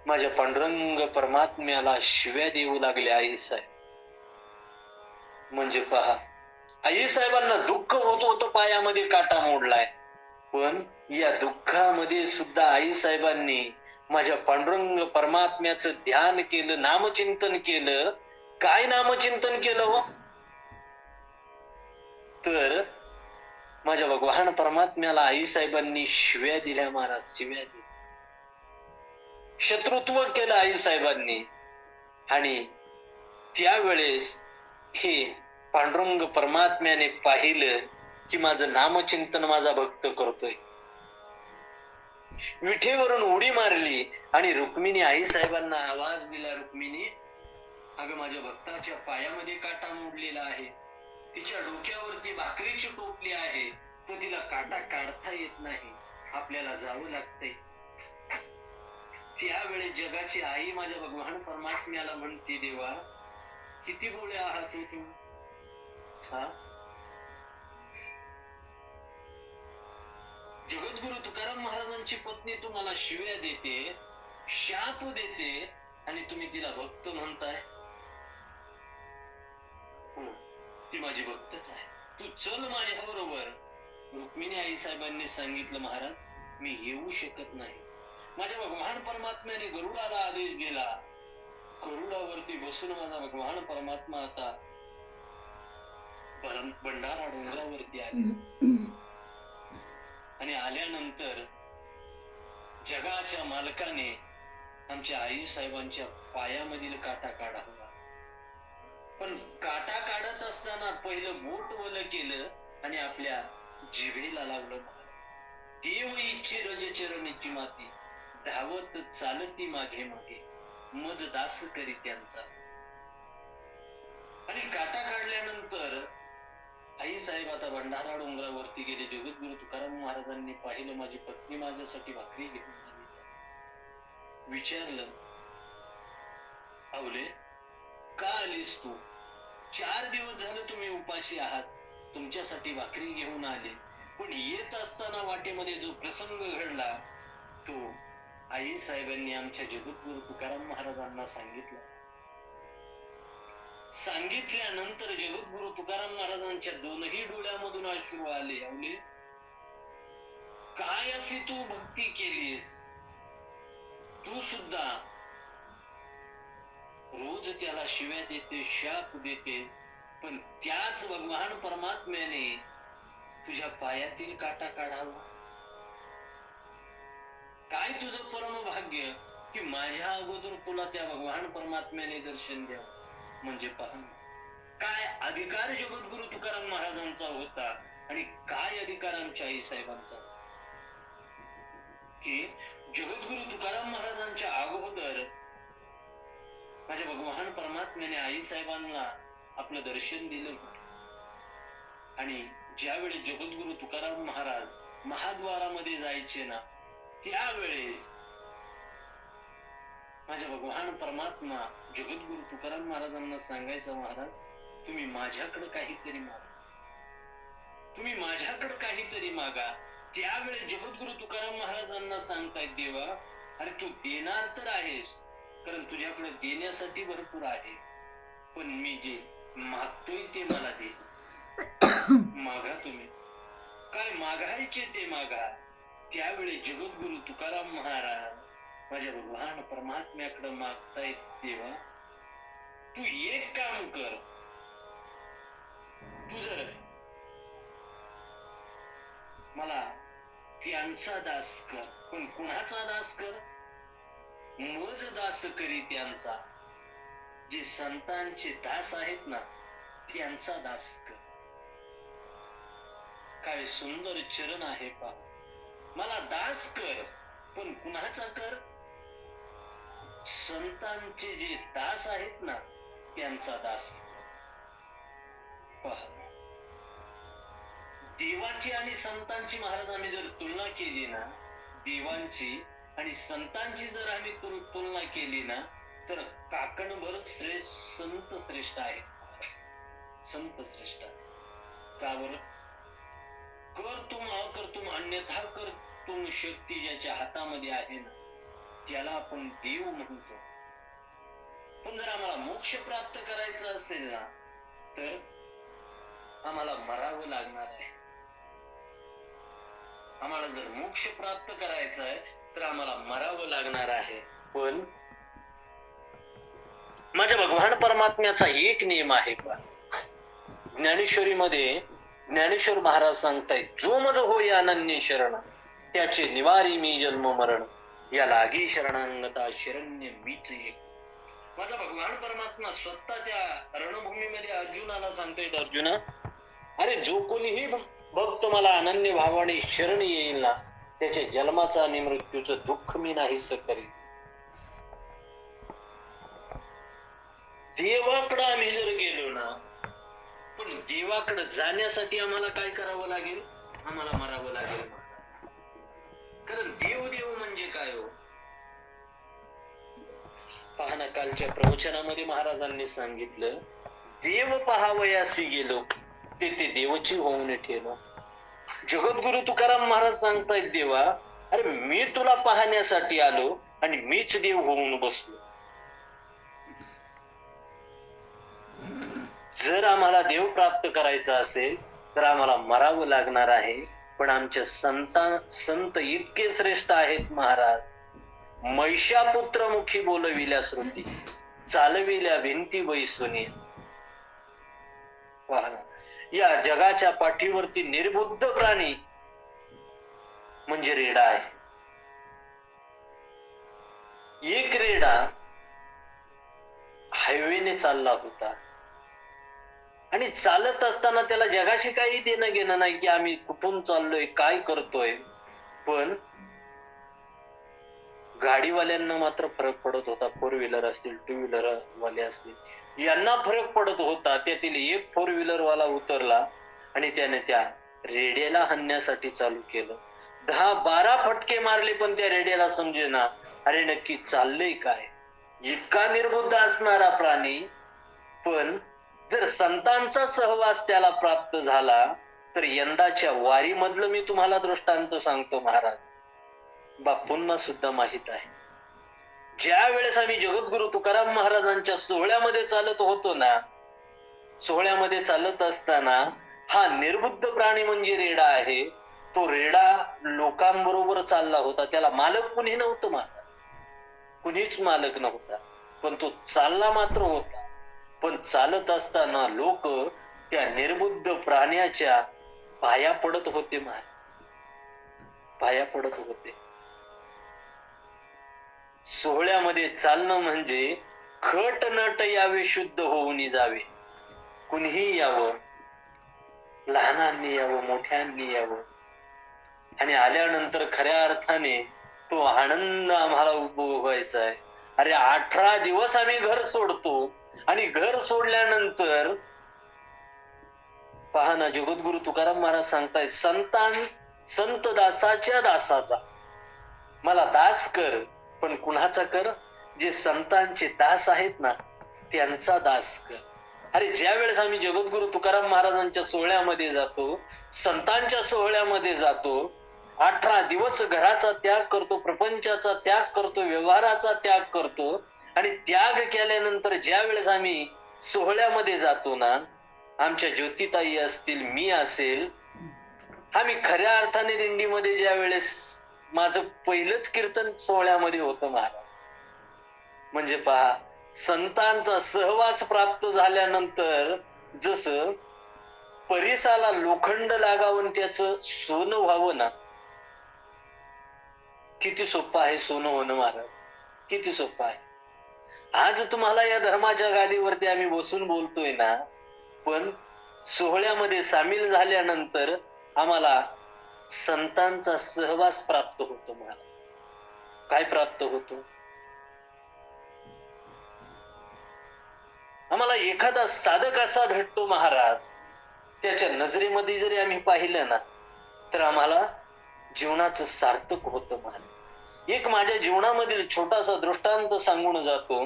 माझ्या पांडुरंग परमात्म्याला शिव्या देऊ लागले आई साहेब. म्हणजे पहा, आई साहेबांना दुःख होत होतं, पायामध्ये काटा मोडलाय, पण या दुःखामध्ये सुद्धा आई साहेबांनी माझ्या पांडुरंग परमात्म्याचं ध्यान केलं, नामचिंतन केलं. काय नामचिंतन केलं हो? तर माझ्या भगवान परमात्म्याला आई साहेबांनी शिव्या दिल्या महाराज, शिव्या दिल्या. शत्रुत्व केलं आई साहेबांनी. आणि त्यावेळेस हे पांडुरंग परमात्म्याने पाहिलं की माझं नामचिंतन माझा भक्त करतोय. विठेवरून उडी मारली आणि रुक्मिणी आई साहेबांना आवाज दिला, रुक्मिणी, अगं माझ्या भक्ताच्या पायामध्ये काटा मोडलेला आहे, तिच्या डोक्यावरती भाकरीची टोपली आहे, तो तिला काटा काढता येत नाही, आपल्याला जावं लागतंय. त्यावेळी जगाची आई माझ्या भगवान परमात्म्याला म्हणते, देवा किती बोळे आहात हो तुम्ही. जगद्गुरु तुकाराम महाराजांची पत्नी तुम्हाला शिव्या देते, शाप देते आणि तुम्ही तिला भक्त म्हणताय. ती माझी भक्तच आहे, तू चल माझ्या बरोबर. रुक्मिणी आई साहेबांनी सांगितलं, महाराज मी येऊ शकत नाही. माझ्या भगवान परमात्म्याने गरुडाला आदेश दिला. गरुडावरती बसून माझा भगवान परमात्मा आता भंडारा डोंगरावरती आले. आणि आल्यानंतर जगाच्या मालकाने आमच्या आई साहेबांच्या पायामधील काटा काढावा. पण काटा काढत असताना पहिलं बोट वल केलं आणि आपल्या जिभेला लावलं. देव इच्छे रज चरणीची माती, धावत चालती मागे मागे, मज दास करी त्यांचा. आणि काटा काढल्यानंतर आई साहेब आता भंडारा डोंगरावरती गेले. जगद्गुरु तुकाराम महाराजांनी पाहिलं, माझी पत्नी माझ्यासाठी भाकरी घेऊन आली. विचारलं, आवले का आलीस तू? 4 दिवस झालं तुम्ही उपाशी आहात, तुमच्यासाठी भाकरी घेऊन आले. पण येत असताना वाटेमध्ये जो प्रसंग घडला तो आई साहेबांनी आमच्या जगद्गुरु तुकाराम महाराजांना सांगितलं. सांगितल्यानंतर जगद्गुरु तुकाराम महाराजांच्या दोनही डोळ्यामधून अश्रू आले. आवले काय अशी तू भक्ती केलीस? तू सुद्धा रोज त्याला शिव्या देते, शाप देते, पण त्याच भगवान परमात्म्याने तुझ्या पायातील काटा काढावा. काय तुझं परम भाग्य की माझ्या अगोदर तुला त्या भगवान परमात्म्याने दर्शन द्यावं. म्हणजे पहा काय अधिकार जगद्गुरु तुकाराम महाराजांचा होता आणि काय अधिकार आमच्या आई साहेबांचा की जगद्गुरु तुकाराम महाराजांच्या अगोदर माझ्या भगवान परमात्म्याने आई साहेबांना आपलं दर्शन दिलं. आणि ज्यावेळी जगद्गुरु तुकाराम महाराज महाद्वारामध्ये जायचे ना, त्यावेळेस माझ्या भगवान परमात्मा जगद्गुरु तुकाराम महाराजांना सांगायचा, महाराज तुम्ही माझ्याकडे काहीतरी मागा, तुम्ही माझ्याकडे काहीतरी मागा. त्यावेळेस जगद्गुरु तुकाराम महाराजांना सांगतायत, देवा अरे तू देणार तर आहेस, कारण तुझ्याकडे देण्यासाठी भरपूर आहे, पण मी जे मागतोय ते मला दे. मागा, तुम्ही काय मागायचे ते मागा. त्यावेळी जगद्गुरु तुकाराम महाराज माझ्या भगवान परमात्म्याकडे मागतायत, देवा तू एक काम कर, तू जर मला त्यांचा दास कर. पण कुणाचा दास कर? मज दास करी त्यांचा. जे संतांचे दास आहेत ना, त्यांचा दास कर. काय सुंदर चरण आहे पा. मला दास कर, पण कुणाचा कर? संतांचे जे दास आहेत ना, त्यांचा दास. पहा, देवाची आणि संतांची महाराजांनी जर तुलना केली ना, देवांची आणि संतांची जर आम्ही तुलना केली ना, तर काकणभर संत श्रेष्ठ आहे. संत श्रेष्ठ आहे. का बरं? कर तुम अकर तुम अन्यथा कर तुम शक्ती ज्याच्या हातामध्ये आहे ना, त्याला आपण देव म्हणतो. पण जर आम्हाला मोक्ष प्राप्त करायचं असेल ना, तर आम्हाला मरावं लागणार आहे. आम्हाला जर मोक्ष प्राप्त करायचं आहे तर आम्हाला मरावं लागणार आहे. पण माझ्या भगवान परमात्म्याचा एक नियम आहे पा. ज्ञानेश्वरीमध्ये ज्ञानेश्वर महाराज सांगतायत, जो मज होय अनन्य शरण त्याचे निवारी मी जन्म मरण, या लागी शरणांगता शरण्य मीच एक. माझा भगवान परमात्मा स्वतः त्या रणभूमीमध्ये अर्जुनाला सांगतोय, अर्जुना अरे जो कोणीही भक्त मला अनन्य भावाने शरण येईल ना, त्याच्या जन्माचं आणि मृत्यूचं दुःख मी नाहीस करीन. देवाकडे आम्ही जर गेलो ना, पण देवाकडे जाण्यासाठी आम्हाला काय करावं लागेल? आम्हाला मरावं लागेल. कारण देव देव म्हणजे काय हो? पाहना, कालच्या प्रवचनामध्ये महाराजांनी सांगितलं, देव पहावयासी गेलो ते देवची होऊन ठेलो. जगद्गुरु तुकाराम महाराज सांगतायत, देवा अरे मी तुला पाहण्यासाठी आलो आणि मीच देव होऊन बसलो. जर आम्हाला देव प्राप्त करायचा असेल तर आम्हाला मरावं लागणार आहे. पण आमचे संत इतके श्रेष्ठ आहेत महाराज, महिषापुत्र मुखी बोलविल्या श्रुती, चालविल्या भिंती बैसुनी. या जगाच्या पाठीवरती निर्बुद्ध प्राणी म्हणजे रेडा आहे. एक रेडा हायवेने चालला होता आणि चालत असताना त्याला जगाशी काही देणं घेणं नाही की आम्ही कुठून चाललोय, काय करतोय. पण गाडीवाल्यांना मात्र फरक पडत होता. फोर व्हीलर असतील, टू व्हीलर वाले असतील, यांना फरक पडत होता. त्यातील एक फोर व्हीलर वाला उतरला आणि त्याने त्या रेड्याला हाणण्यासाठी चालू केलं. 10-12 फटके मारले, पण त्या रेड्याला समजेना अरे नक्की चाललंय काय. इतका निर्बुद्ध असणारा प्राणी. पण जर संतांचा सहवास त्याला प्राप्त झाला तर यंदाच्या वारी मधलं मी तुम्हाला दृष्टांत सांगतो महाराज, बापूंना सुद्धा माहित आहे. ज्या वेळेस आम्ही जगद्गुरु तुकाराम महाराजांच्या सोहळ्यामध्ये चालत होतो ना, सोहळ्यामध्ये चालत असताना हा निर्बुद्ध प्राणी म्हणजे रेडा आहे, तो रेडा लोकांबरोबर चालला होता. त्याला मालक कुणी नव्हतं महाराज, कुणीच मालक नव्हता, पण तो चालला मात्र होता. पण चालत असताना लोक त्या निर्बुद्ध प्राण्याच्या पाया पडत होते महाराज, पाया पडत होते. सोहळ्यामध्ये चालणं म्हणजे खट नट यावे शुद्ध होऊन जावे, कुणीही यावं. लहानांनी यावं, मोठ्यांनी यावं, आणि आल्यानंतर खऱ्या अर्थाने तो आनंद आम्हाला उपभोगायचा आहे. अरे 18 दिवस आम्ही घर सोडतो, आणि घर सोडल्यानंतर पहा ना, जगद्गुरु तुकाराम महाराज सांगतायत, संत दासाच्या दासाचा मला दास कर, पण कुणाचा कर? जे संतांचे दास आहेत ना, त्यांचा दास कर. अरे ज्या वेळेस आम्ही जगद्गुरु तुकाराम महाराजांच्या सोहळ्यामध्ये जातो, संतांच्या सोहळ्यामध्ये जातो, 18 दिवस घराचा त्याग करतो, प्रपंचाचा त्याग करतो, व्यवहाराचा त्याग करतो, आणि त्याग केल्यानंतर ज्या वेळेस आम्ही सोहळ्यामध्ये जातो ना, आमच्या ज्योतिताई असतील, मी असेल, आम्ही खऱ्या अर्थाने दिंडीमध्ये ज्या वेळेस माझं पहिलंच कीर्तन सोहळ्यामध्ये होतं महाराज. म्हणजे पहा, संतांचा सहवास प्राप्त झाल्यानंतर जसं परिसाला लोखंड लागावं त्याचं सोनं व्हावं ना, किती सोपं आहे सोनं होणं महाराज, किती सोपं आहे. आज तुम्हाला या धर्माच्या गादीवरती आम्ही बसून बोलतोय ना, पण सोहळ्यामध्ये सामील झाल्यानंतर आम्हाला संतांचा सहवास प्राप्त होतो महाराज. काय प्राप्त होतो? आम्हाला एखादा साधक असा भेटतो महाराज, त्याच्या नजरेमध्ये जरी आम्ही पाहिलं ना, तर आम्हाला जीवनाचं सार्थक होतं महाराज. एक माझ्या जीवनामधील छोटासा दृष्टांत सांगून जातो.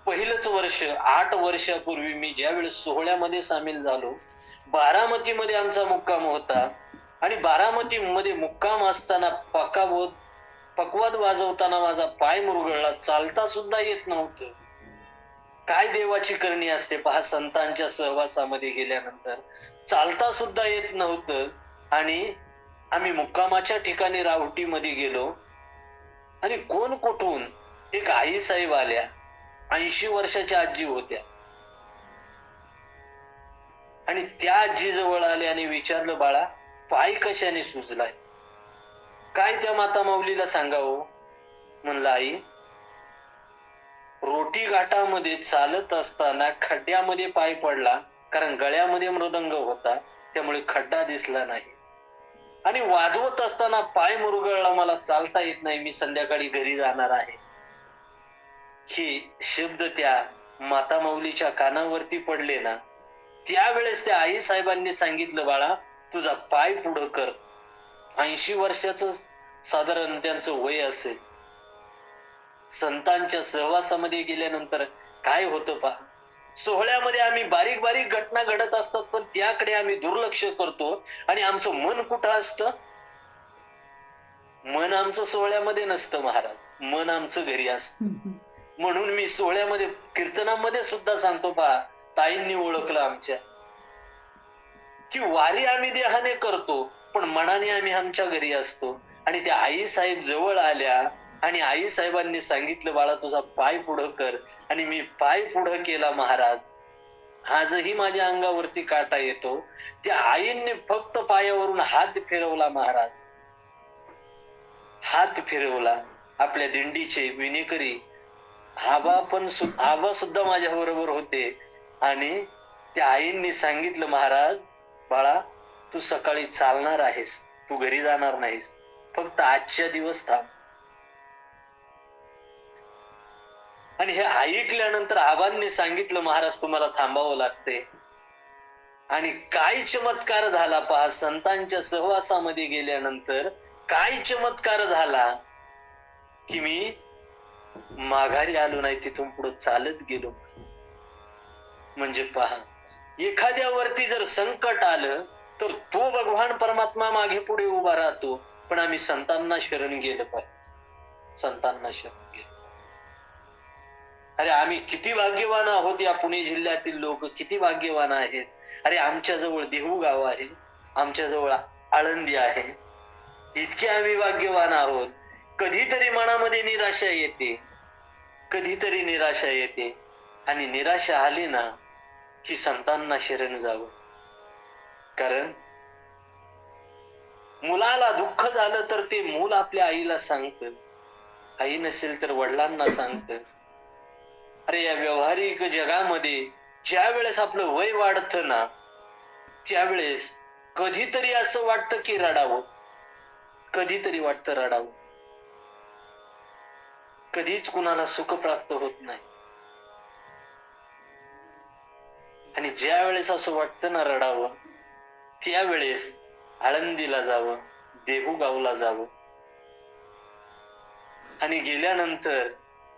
पहिलंच वर्ष, 8 वर्षापूर्वी मी ज्यावेळेस सोहळ्यामध्ये सामील झालो, बारामतीमध्ये आमचा मुक्काम होता, आणि बारामतीमध्ये मुक्काम असताना पकवाद वाजवताना माझा पाय मुरगळला, चालता सुद्धा येत नव्हतं. काय देवाची करणी असते पहा, संतांच्या सहवासामध्ये गेल्यानंतर चालता सुद्धा येत नव्हतं. आणि आम्ही मुक्कामाच्या ठिकाणी राहुटीमध्ये गेलो, आणि कोण कुठून एक आई साहेब आल्या, 80 वर्षाच्या आजी होत्या, आणि त्या आजी जवळ आले आणि विचारलं, बाळा पाय कशाने सुजलाय? काय त्या माता माऊलीला सांगावं? म्हणलं, आई रोटी घाटामध्ये चालत असताना खड्ड्यामध्ये पाय पडला, कारण गळ्यामध्ये मृदंग होता, त्यामुळे खड्डा दिसला नाही, आणि वाजवत असताना पाय मुरगळला, मला चालता येत नाही, मी संध्याकाळी घरी जाणार आहे. हे शब्द त्या माता माऊलीच्या कानावरती पडले ना, त्यावेळेस त्या आई साहेबांनी सांगितलं, बाळा तुझा पाय पुढं कर. 80 वर्षाचं साधारण त्यांचं वय असेल. संतांच्या सहवासामध्ये गेल्यानंतर काय होतं पहा, सोहळ्यामध्ये आम्ही बारीक बारीक घटना घडत असतात, पण त्याकडे आम्ही दुर्लक्ष करतो, आणि आमचं मन कुठं असतं? मन आमचं सोहळ्यामध्ये नसतं महाराज, मन आमचं घरी असतं. म्हणून मी सोहळ्यामध्ये कीर्तनामध्ये सुद्धा सांगतो पहा, ताईंनी ओळखलं आमच्या, की वारी आम्ही देहाने करतो, पण मनाने आम्ही आमच्या घरी असतो. आणि त्या आई साहेब जवळ आल्या, आणि आई साहेबांनी सांगितलं, बाळा तुझा पाय पुढं कर, आणि मी पाय पुढं केला महाराज. आजही माझ्या अंगावरती काटा येतो. त्या आईंनी फक्त पायावरून हात फिरवला महाराज, हात फिरवला. आपल्या दिंडीचे विनेकरी आबा सुद्धा माझ्या बरोबर होते, आणि त्या आईंनी सांगितलं, महाराज बाळा तू सकाळी चालणार आहेस, तू घरी जाणार नाहीस, फक्त आजच्या दिवस थांब. आणि हे ऐकल्यानंतर आबांनी सांगितलं, महाराज तुम्हाला थांबावं लागते. आणि काय चमत्कार झाला पहा, संतांच्या सहवासामध्ये गेल्यानंतर काय चमत्कार झाला, की मी माघारी आलो नाही, तिथून पुढे चालत गेलो. म्हणजे पहा, एखाद्यावरती जर संकट आलं तर तो भगवान परमात्मा मागे पुढे उभा राहतो, पण आम्ही संतांना शरण गेलं पाहिजे, संतांना शरण गेलं. अरे आम्ही किती भाग्यवान आहोत, या पुणे जिल्ह्यातील लोक किती भाग्यवान आहेत. अरे आमच्या जवळ देहू गाव आहे, आमच्या जवळ आळंदी आहे, इतके आम्ही भाग्यवान आहोत. कधीतरी मनामध्ये निराशा येते, कधीतरी निराशा येते, आणि निराशा आली ना की संतांना शरण जावं. कारण मुलाला दुःख झालं तर ते मूल आपल्या आईला सांगतं, आई नसेल तर वडिलांना सांगतं. अरे या व्यावहारिक जगामध्ये ज्या वेळेस आपलं वय वाढतं ना, त्यावेळेस कधीतरी असं वाटतं की रडावं, कधीतरी वाटतं रडावं. कधीच कुणाला सुख प्राप्त होत नाही. आणि ज्या वेळेस असं वाटतं ना रडावं, त्यावेळेस आळंदीला जावं, देहूगावला जावं आणि गेल्यानंतर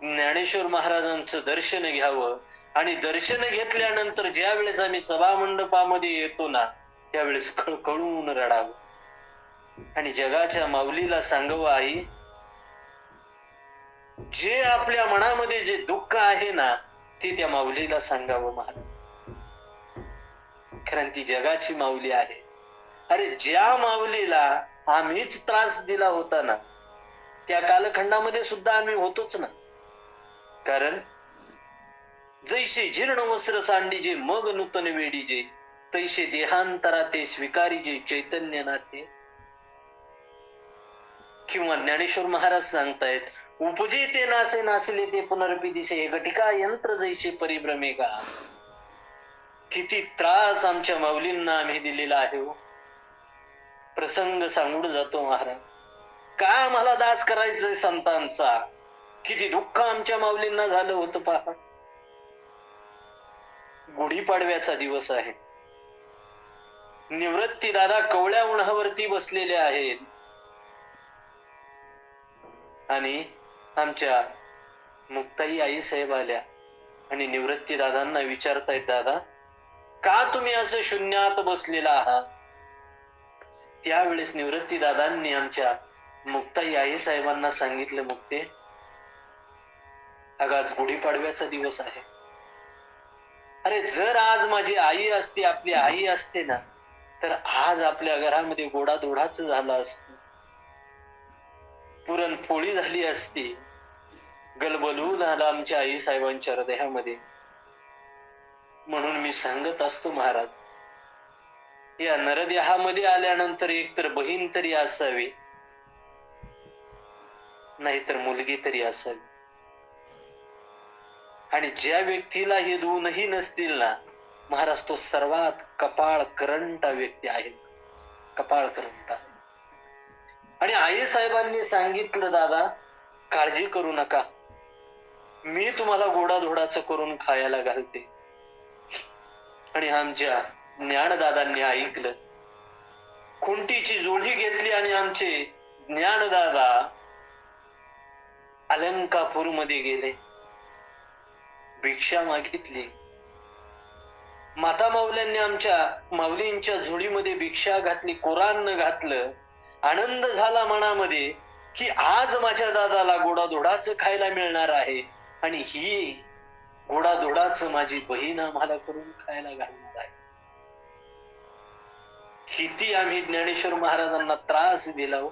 ज्ञानेश्वर महाराजांचं दर्शन घ्यावं. आणि दर्शन घेतल्यानंतर ज्या वेळेस आम्ही सभामंडपामध्ये येतो ना, त्यावेळेस खळखळून रडावं आणि जगाच्या माऊलीला सांगावं, आई, जे आपल्या मनामध्ये जे दुःख आहे ना, ते त्या माऊलीला सांगावं महाराज, कारण ती जगाची माऊली आहे. अरे ज्या माऊलीला आम्हीच त्रास दिला होता ना, त्या कालखंडामध्ये सुद्धा आम्ही होतोच ना. कारण जैसे जीर्ण वस्त्र सांडीजे मग नूतन वेडीजे, तैसे देहांतरा ते स्वीकारीजे चैतन्य नाथे. किंवा ज्ञानेश्वर महाराज सांगतायत, उपजे ते नासे नासले ते पुनरपी दिसे, हे घटिका यंत्र जैसे परिभ्रमे का. किती त्रास आमच्या माऊलींना आम्ही दिलेला आहे हो. प्रसंग सांगून जातो महाराज, का आम्हाला दास करायचंय संतांचा. किती दुःख आमच्या माऊलींना झालं होतं पहा. गुढीपाडव्याचा दिवस आहे. निवृत्ती दादा कवळ्या उन्हावरती बसलेले आहेत आणि आमच्या मुक्ताई आई साहेब आल्या आणि निवृत्ती दादांना विचारतायत, दादा का तुम्ही असं शून्यात बसलेला आहात. त्यावेळेस निवृत्ती दादांनी आमच्या मुक्ताई आई साहेबांना सांगितलं, मुक्ते, अगं आज गुढीपाडव्याचा दिवस आहे. अरे जर आज माझी आई असती, आपली आई असते ना, तर आज आपल्या घरामध्ये गोडाधोडाच झाला असत, पुरणपोळी झाली असती, गलबलून आला आमच्या आई साहेबांच्या हृदयामध्ये. म्हणून मी सांगत असतो महाराज, या नरदेहामध्ये आल्यानंतर एकतर बहीण तरी असावी, नाहीतर मुलगी तरी असावी. आणि ज्या व्यक्तीला हे दोनही नसतील ना महाराज, तो सर्वात कपाळ करंटा व्यक्ती आहे, कपाळ करंटा. आणि आई साहेबांनी सांगितलं, दादा काळजी करू नका, मी तुम्हाला गोडाधोडाचं करून खायला घालते. आणि आमच्या ज्ञानदादांनी ऐकलं, खुंटीची जोडी घेतली आणि आमचे ज्ञानदादा अलंकापूर मध्ये गेले, भिक्षा मागितली. माता माऊल्यांनी आमच्या माऊलींच्या झोळीमध्ये भिक्षा घातली, कुराण घातलं. आनंद झाला मनामध्ये की आज माझ्या दादाला गोडाधोडाचं खायला मिळणार आहे आणि ही गोडाधोडाचं माझी बहीण आम्हाला करून खायला घालणार आहे. किती आम्ही ज्ञानेश्वर महाराजांना त्रास दिला हो,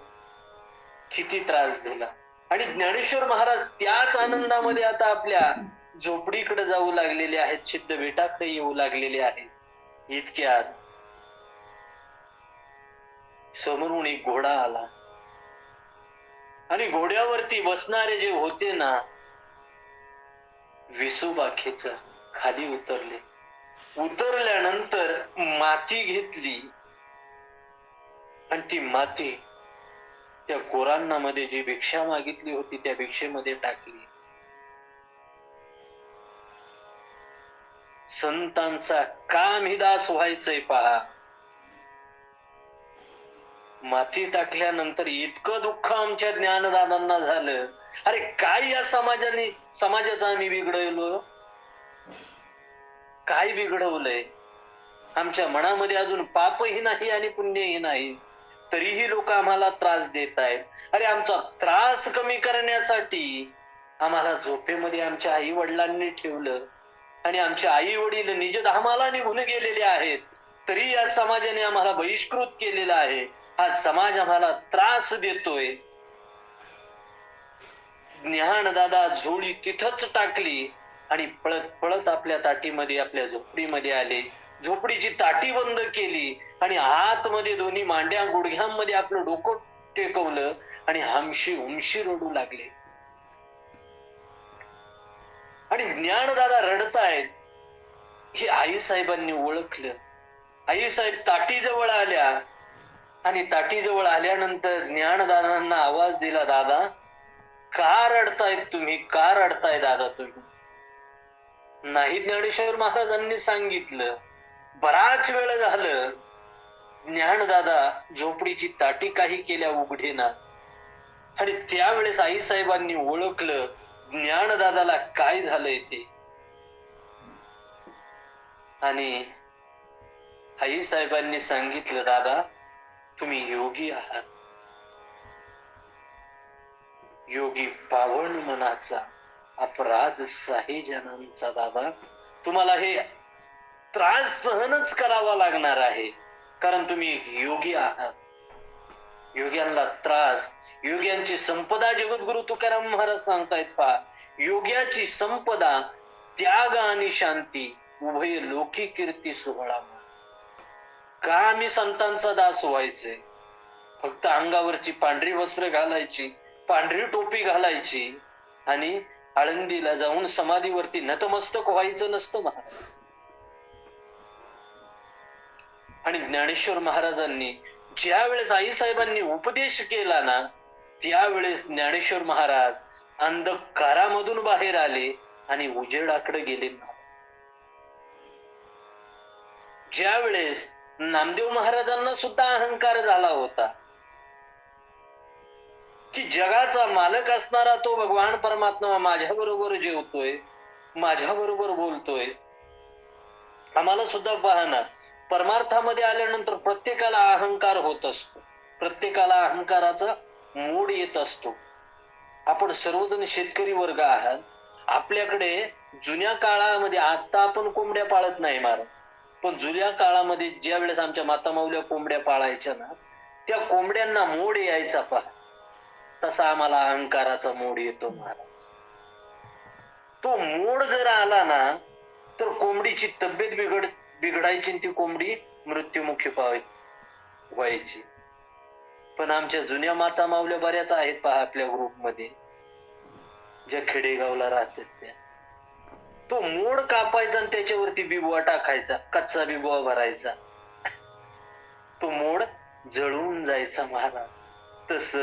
किती त्रास दिला. आणि ज्ञानेश्वर महाराज त्याच आनंदामध्ये आता आपल्या झोपडीकडे जाऊ लागलेले आहेत, सिद्ध बेटाकडे येऊ लागलेले आहेत. इतक्यात समोरून एक घोडा आला आणि घोड्यावरती बसणारे जे होते ना विसुबाखेच खाली उतरले. उतरल्यानंतर माती घेतली आणि ती माती त्या कोरांनामध्ये जी भिक्षा मागितली होती त्या भिक्षेमध्ये टाकली. संतांचा काम ही दास व्हायचंय पहा. माती टाकल्यानंतर इतकं दुःख आमच्या ज्ञानदादांना झालं, अरे काय या समाजाचं आम्ही बिघडवलो, काय बिघडवलंय. आमच्या मनामध्ये अजून पापही नाही आणि पुण्यही नाही, तरीही लोक आम्हाला त्रास देत आहेत. अरे आमचा त्रास कमी करण्यासाठी आम्हाला झोपेमध्ये आमच्या आई वडिलांनी ठेवलं आणि आमचे आई वडील निजधामाला निघून गेलेले आहेत, तरी या समाजाने आम्हाला बहिष्कृत केलेला आहे. हा समाज आम्हाला त्रास देतोय. ज्ञानदादा झोळी तिथंच टाकली आणि पळत पळत आपल्या ताटीमध्ये, आपल्या झोपडीमध्ये आले. झोपडीची ताटी बंद केली आणि आतमध्ये दोन्ही मांड्या गुडघ्यांमध्ये आपलं डोकं टेकवलं आणि हमशी उमशी रडू लागले. आणि ज्ञानदादा रडतायत हे आई साहेबांनी ओळखलं आईसाहेब ताटीजवळ आल्या आणि ताटीजवळ आल्यानंतर ज्ञानदादांना आवाज दिला, दादा का रडतायत तुम्ही, का रडताय दादा तुम्ही? नाही, ज्ञानेश्वर महाराजांनी सांगितलं. बराच वेळ झालं ज्ञानदादा झोपडीची ताटी काही केल्या उघडेना. आणि त्यावेळेस आईसाहेबांनी ओळखलं ज्ञानदादाला काय झालंय ते. आणि आईसाहेबांनी सांगितलं, दादा तुम्ही योगी आहात, योगी पावन मनाचा, अपराध साहेजनांचा. दादा तुम्हाला हे त्रास सहनच करावा लागणार आहे, कारण तुम्ही योगी आहात. योग्यांना त्रास, योग्यांची संपदा जगद्गुरु तुकाराम महाराज सांगतायत पहा, योग्याची संपदा त्याग आणि शांती उभय लोकी कीर्ती सोहळा. का आम्ही संतांचा दास व्हायचे? फक्त अंगावरची पांढरी वस्त्र घालायची, पांढरी टोपी घालायची आणि आळंदीला जाऊन समाधीवरती नतमस्तक व्हायचं नसतं महाराज. आणि ज्ञानेश्वर महाराजांनी ज्या वेळेस आईसाहेबांनी उपदेश केला ना, त्यावेळेस ज्ञानेश्वर महाराज अंधकारामधून बाहेर आले आणि उजेडाकडे गेले. ज्या वेळेस नामदेव महाराजांना सुद्धा अहंकार झाला होता की जगाचा मालक असणारा तो भगवान परमात्मा माझ्या बरोबर जेवतोय, माझ्या बरोबर बोलतोय. आम्हाला सुद्धा पहा ना, परमार्थामध्ये आल्यानंतर प्रत्येकाला अहंकार होत असतो, प्रत्येकाला अहंकाराचा मोड येत असतो. आपण सर्वजण शेतकरी वर्ग आहात. आपल्याकडे जुन्या काळामध्ये, आता आपण कोंबड्या पाळत नाही महाराज, पण जुन्या काळामध्ये ज्या वेळेस आमच्या माता माऊल्या कोंबड्या पाळायच्या ना, त्या कोंबड्यांना मोड यायचा पहा, तसा आम्हाला अहंकाराचा मोड येतो महाराज. तो मोड जर आला ना तर कोंबडीची तब्येत बिघडायची, ती कोंबडी मृत्युमुखी व्हायची. पण आमच्या जुन्या माता माऊल्या बऱ्याच आहेत पहा आपल्या ग्रुपमध्ये, ज्या खेडेगावला राहतात त्या. तो मोड कापायचा आणि त्याच्यावरती बिबवा टाकायचा, कच्चा बिबवा भरायचा, तो मोड जळून जायचा महाराज. तस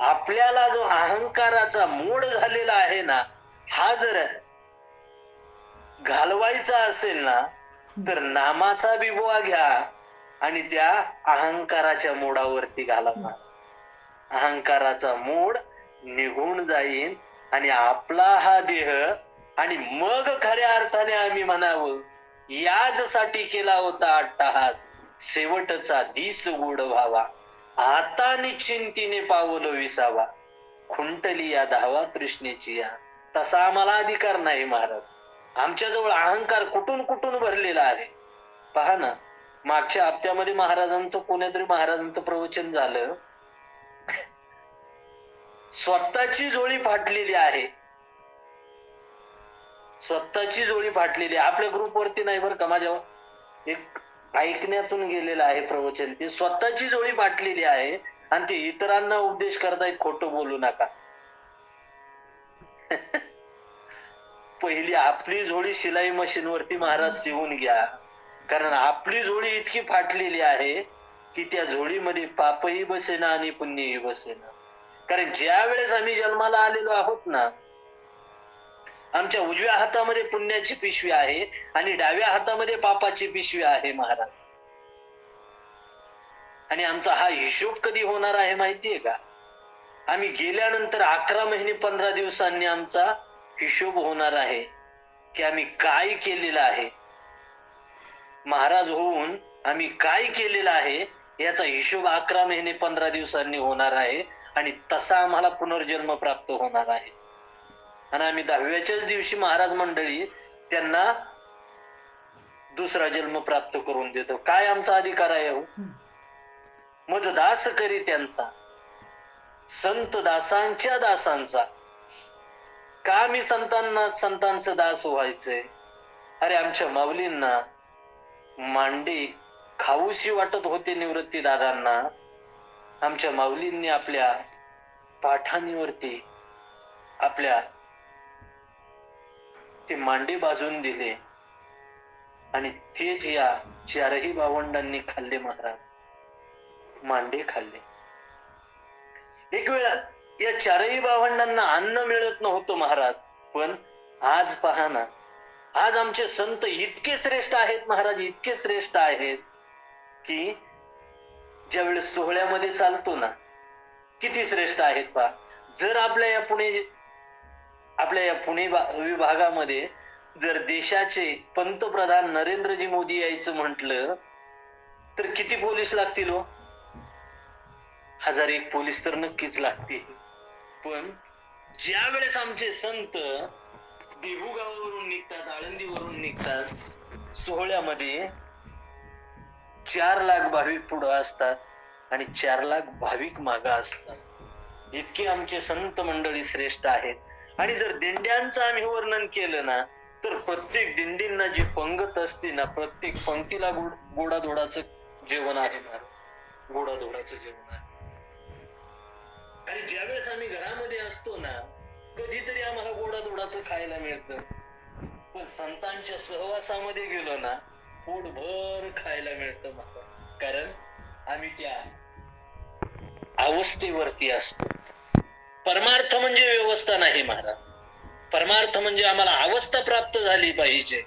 आपल्याला जो अहंकाराचा मोड झालेला आहे ना, हा जर घालवायचा असेल ना तर नामाचा बिबवा घ्या आणि त्या अहंकाराच्या मोडावरती घाला. अहंकाराचा मोड निघून जाईल आणि आपला हा देह, आणि मग खऱ्या अर्थाने आम्ही म्हणावं, याचसाठी केला होता अट्टहास, शेवटचा दिस गोड व्हावा, आता निश्चिंतीने पावलं विसावा, खुंटली या धावा तृष्णेची या. तसा आम्हाला अधिकार नाही महाराज. आमच्याजवळ अहंकार कुठून कुठून भरलेला आहे. पहा ना, मागच्या हप्त्यामध्ये महाराजांचं, कोणीतरी महाराजांचं प्रवचन झालं, स्वतःची जोळी फाटलेली आहे, स्वतःची जोळी फाटलेली. आपल्या ग्रुपवरती नाही बरं का, माझ्या एक ऐकण्यातून गेलेलं आहे प्रवचन, ते स्वतःची जोळी फाटलेली आहे आणि ते इतरांना उपदेश करतायत खोटं बोलू नका. पहिली आपली जोळी शिलाई मशीन वरती महाराज शिवून घ्या, कारण आपली जोळी इतकी फाटलेली आहे की त्या जोळीमध्ये पापही बसेना आणि पुण्यही बसेना. कारण ज्या वेळेस आम्ही जन्माला आलेलो आहोत ना, आमच्या उजव्या हातामध्ये पुण्याची पिशवी आहे आणि डाव्या हातामध्ये पापाची पिशवी आहे महाराज. आणि आमचा हा हिशोब कधी होणार आहे माहितीये का? आम्ही गेल्यानंतर 11 महिने 15 दिवसांनी आमचा हिशोब होणार आहे की आम्ही काय केलेलं आहे, महाराज होऊन आम्ही काय केलेलं आहे याचा हिशोब 11 महिने 15 दिवसांनी होणार आहे. आणि तसा आम्हाला पुनर्जन्म प्राप्त होणार आहे. आणि आम्ही 10व्याच्याच दिवशी महाराज मंडळी त्यांना दुसरा जन्म प्राप्त करून देतो. काय आमचा अधिकार आहे हो? मज दास करी त्यांचा, संत दासांच्या दासांचा. का मी संतांचं दास व्हायचंय? अरे आमच्या माऊलींना मांडे खाऊशी वाटत होते निवृत्ती दादांना. आमच्या माऊलींनी आपल्या पाठांवरती आपल्या ते मांडे बाजून दिले आणि तेच या चारही भावंडांनी खाल्ले महाराज, मांडे खाल्ले. एक वेळा या चारही भावंडांना अन्न मिळत नव्हतं महाराज. पण आज पहा ना, आज आमचे संत इतके श्रेष्ठ आहेत महाराज, इतके श्रेष्ठ आहेत की ज्यावेळेस सोहळ्यामध्ये चालतो ना, किती श्रेष्ठ आहेत पहा. जर आपल्या या पुणे विभागामध्ये जर देशाचे पंतप्रधान नरेंद्रजी मोदी यायचं म्हटलं तर किती पोलीस लागतील हो? 1001 पोलीस तर नक्कीच लागतील. पण ज्या वेळेस आमचे संत देहूगावावरून निघतात, आळंदीवरून निघतात, सोहळ्यामध्ये 4 लाख भाविक पुढे असतात आणि 4 लाख भाविक मागे असतात. इतके आमचे संत मंडळी श्रेष्ठ आहेत. आणि जर दिंड्यांचं आम्ही वर्णन केलं ना, तर प्रत्येक दिंडींना जी पंगत असते ना, प्रत्येक पंक्तीला गोडाधोडाचं जेवण आहे ना, गोडाधोडाचं जेवण आहे. आणि ज्यावेळेस आम्ही घरामध्ये असतो ना, कधीतरी आम्हाला गोडाधोडाचं खायला मिळतं. पण संतांच्या सहवासामध्ये गेलो ना, पोटभर खायला मिळतं मला. कारण आम्ही त्या अवस्थेवरती असतो. परमार्थ म्हणजे व्यवस्था नाही महाराज. परमार्थ म्हणजे आम्हाला अवस्था प्राप्त झाली पाहिजे.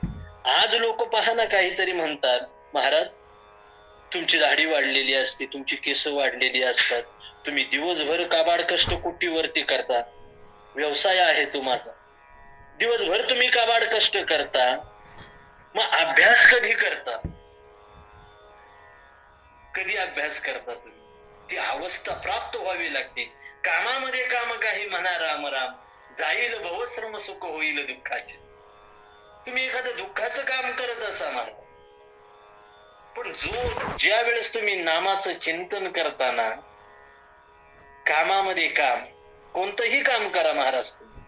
आज लोक पहा ना, काहीतरी म्हणतात, महाराज तुमची दाढी वाढलेली असते, तुमची केस वाढलेली असतात, तुम्ही दिवसभर काबाड कष्ट कुटीवरती करता, व्यवसाय आहे तुम्हाला, दिवसभर तुम्ही काबाड कष्ट करता, मग अभ्यास कधी करता? कधी अभ्यास करता तुम्ही? ती अवस्था प्राप्त व्हावी लागते. कामामध्ये काम काही म्हणा राम राम, जाईल भवश्रम सुख होईल दुःखाचे. तुम्ही एखादं दुःखाचं काम करत असा महाराज, पण ज्या वेळेस तुम्ही नामाचं चिंतन करताना, कामामध्ये काम, कोणतंही काम करा महाराज तुम्ही.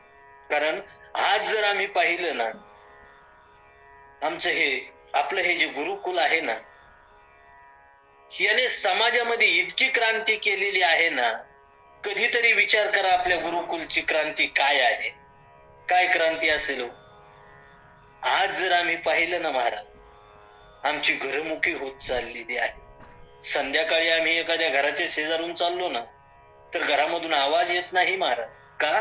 कारण आज जर आम्ही पाहिलं ना, आपलं हे जे गुरुकुल आहे ना, याने समाजामध्ये इतकी क्रांती केलेली आहे ना. कधीतरी विचार करा, आपल्या गुरुकुलची क्रांती काय आहे, काय क्रांती असेल. आज जर आम्ही पाहिलं ना महाराज, आमची घरमुखी होत चाललेली आहे. संध्याकाळी आम्ही एखाद्या घराच्या शेजारून चाललो ना, तर घरामधून आवाज येत नाही महाराज. का?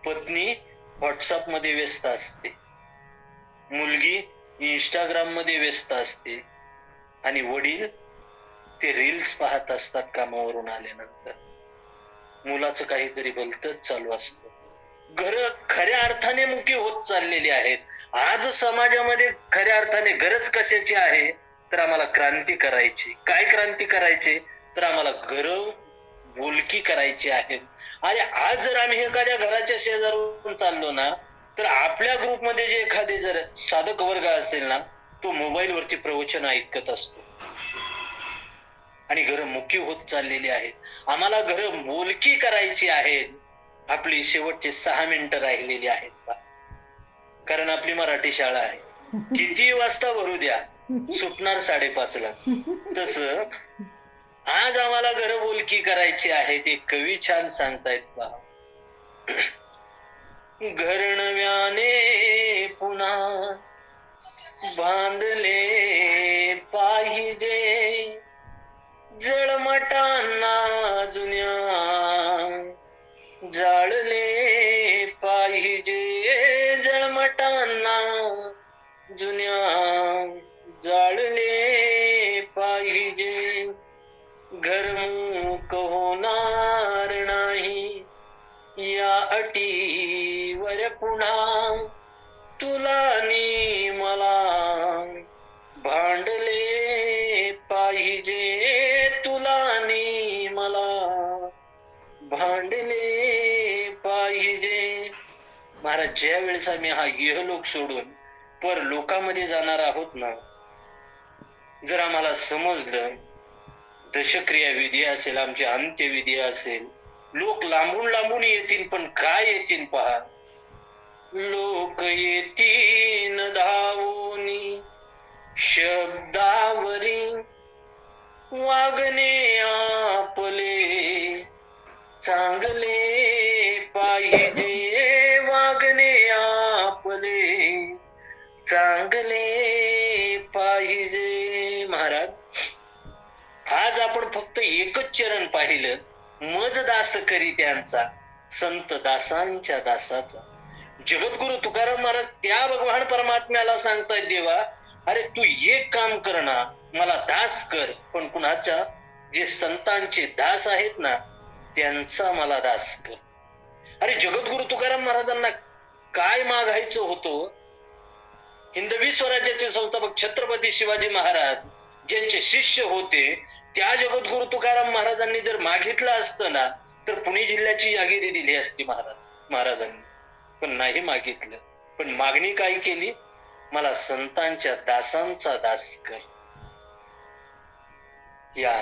पत्नी व्हॉट्सअप मध्ये व्यस्त असते, मुलगी इंस्टाग्राम मध्ये व्यस्त असते, आणि वडील ते रील्स पाहत असतात कामावरून आल्यानंतर. मुलाचं काहीतरी भलतंच चालू असतं. घर खऱ्या अर्थाने मुकी होत चाललेली आहेत. आज समाजामध्ये खऱ्या अर्थाने गरज कशाची आहे, तर आम्हाला क्रांती करायची. काय क्रांती करायची? तर आम्हाला घर बोलकी करायची आहे. आणि आज जर आम्ही एखाद्या घराच्या शेजारून चाललो ना, तर आपल्या ग्रुपमध्ये जे एखादे जर साधक वर्ग असेल ना, तो मोबाईल वरती प्रवचन ऐकत असतो. आणि घर मुकी होत चाललेली आहेत. आम्हाला घर बोलकी करायची आहेत. आपली शेवटचे 6 मिनिटं राहिलेली आहेत. कारण आपली मराठी शाळा आहे, किती वाजता भरू द्या, सुटणार 5:30ला. तस आज आम्हाला घर बोलकी करायची आहे. ते कवी छान सांगतायत पहा. घर नव्याने पुन्हा बांधले पाहिजे, जळमटांना जुन्या जाळले पाहिजे, जळमटांना जुन्या जाळले पाहिजे. घरमुक होणार नाही या अटीवर पुन्हा, तुला नी मला भांडले पाहिजे, तुला नी मला भांडले पाहिजे. महाराज, ज्या वेळेस आम्ही हा इहलोक सोडून पर लोकामध्ये जाणार आहोत ना, जर आम्हाला समजलं, दशक्रिया विधी असेल, आमची अंत्यविधी असेल, लोक लांबून लांबून येतील, पण काय येतील पहा. लोक येतील धावोनी शब्दावरी, वागणे आपले चांगले पाहिजे, वागणे आपले चांगले पाहिजे. एकच चरण पाहिलं, मज दास करी त्यांचा, संत दासांच्या दासाचा. जगद्गुरु तुकाराम महाराज त्या भगवान परमात्म्याला सांगतायत, देवा अरे तू एक काम कर ना, मला दास कर, पण कुणाच्या, जे संतांचे दास आहेत ना त्यांचा मला दास कर. अरे जगद्गुरु तुकाराम महाराजांना काय मागायचं होतं? हिंदवी स्वराज्याचे संस्थापक छत्रपती शिवाजी महाराज ज्यांचे शिष्य होते, त्या जगद्गुरु तुकाराम महाराजांनी जर मागितलं असतं ना तर पुणे जिल्ह्याची जागिरी दिली असती महाराजांनी, पण नाही मागितलं. पण मागणी काय केली? मला संतांच्या दासांचा दास कर. या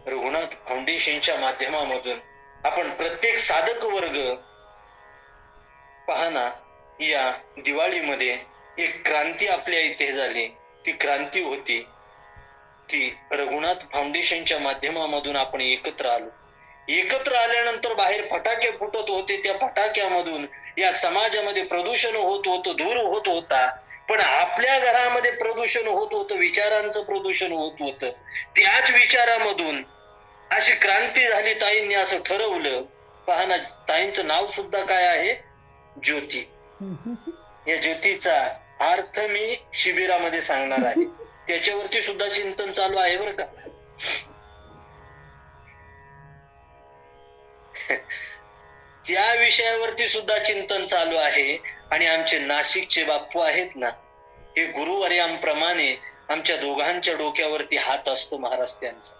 रघुनाथ फाउंडेशनच्या माध्यमामधून आपण प्रत्येक साधक वर्ग पहा ना, या दिवाळीमध्ये एक क्रांती आपल्या इथे झाली. ती क्रांती होती की रघुनाथ फाउंडेशनच्या माध्यमामधून आपण एकत्र आलो. एकत्र आल्यानंतर बाहेर फटाके फुटत होते, त्या फटाक्यामधून या समाजामध्ये प्रदूषण होत होतं, धूर होत होता. पण आपल्या घरामध्ये प्रदूषण होत होतं, विचारांचं प्रदूषण होत होतं. त्याच विचारामधून अशी क्रांती झाली. ताईंनी असं ठरवलं, पहा ना, ताईंचं नाव सुद्धा काय आहे? ज्योती. या ज्योतीचा अर्थ मी शिबिरामध्ये सांगणार आहे, त्याच्यावरती सुद्धा चिंतन चालू आहे बरं का. त्या विषयावरती सुद्धा चिंतन चालू आहे. आणि आमचे नाशिकचे बाप्पू आहेत ना, हे गुरुवर्यांप्रमाणे आमच्या दोघांच्या डोक्यावरती हात असतो महाराज त्यांचा.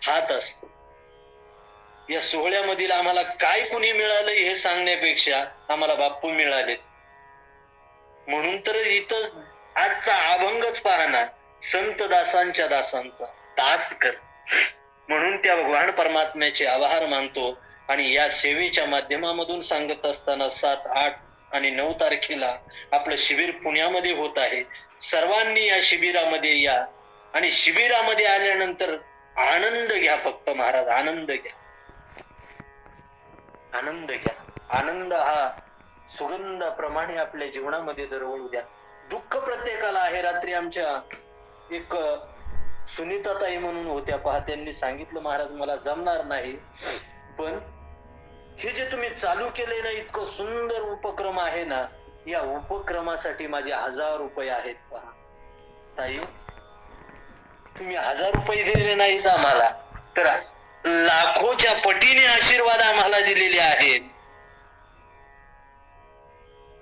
हात असतो. या सोहळ्यामधील आम्हाला काय कुणी मिळालं हे सांगण्यापेक्षा आम्हाला बाप्पू मिळाले. म्हणून तर इथं आजचा अभंगच पाहणार, संत दासांच्या दासांचा दास कर. म्हणून त्या भगवान परमात्म्याचे आभार मानतो. आणि या सेवेच्या माध्यमामधून सांगत असताना 7, 8 आणि 9 तारखेला आपलं शिबिर पुण्यामध्ये होत आहे. सर्वांनी या शिबिरामध्ये या. आणि शिबिरामध्ये आल्यानंतर आनंद घ्या. फक्त महाराज आनंद घ्या, आनंद घ्या. आनंद हा सुगंधाप्रमाणे आपल्या जीवनामध्ये दरवळू द्या. दुःख प्रत्येकाला आहे. रात्री आमच्या एक सुनीताताई म्हणून होत्या पहा, त्यांनी सांगितलं, महाराज मला जमणार नाही, पण हे जे तुम्ही चालू केले ना, इतकं सुंदर उपक्रम आहे ना, या उपक्रमासाठी माझे 1000 रुपये आहेत. पहा ताई, तुम्ही 1000 रुपये दिलेले नाहीत आम्हाला, तर लाखोच्या पटीने आशीर्वाद आम्हाला दिलेले आहेत.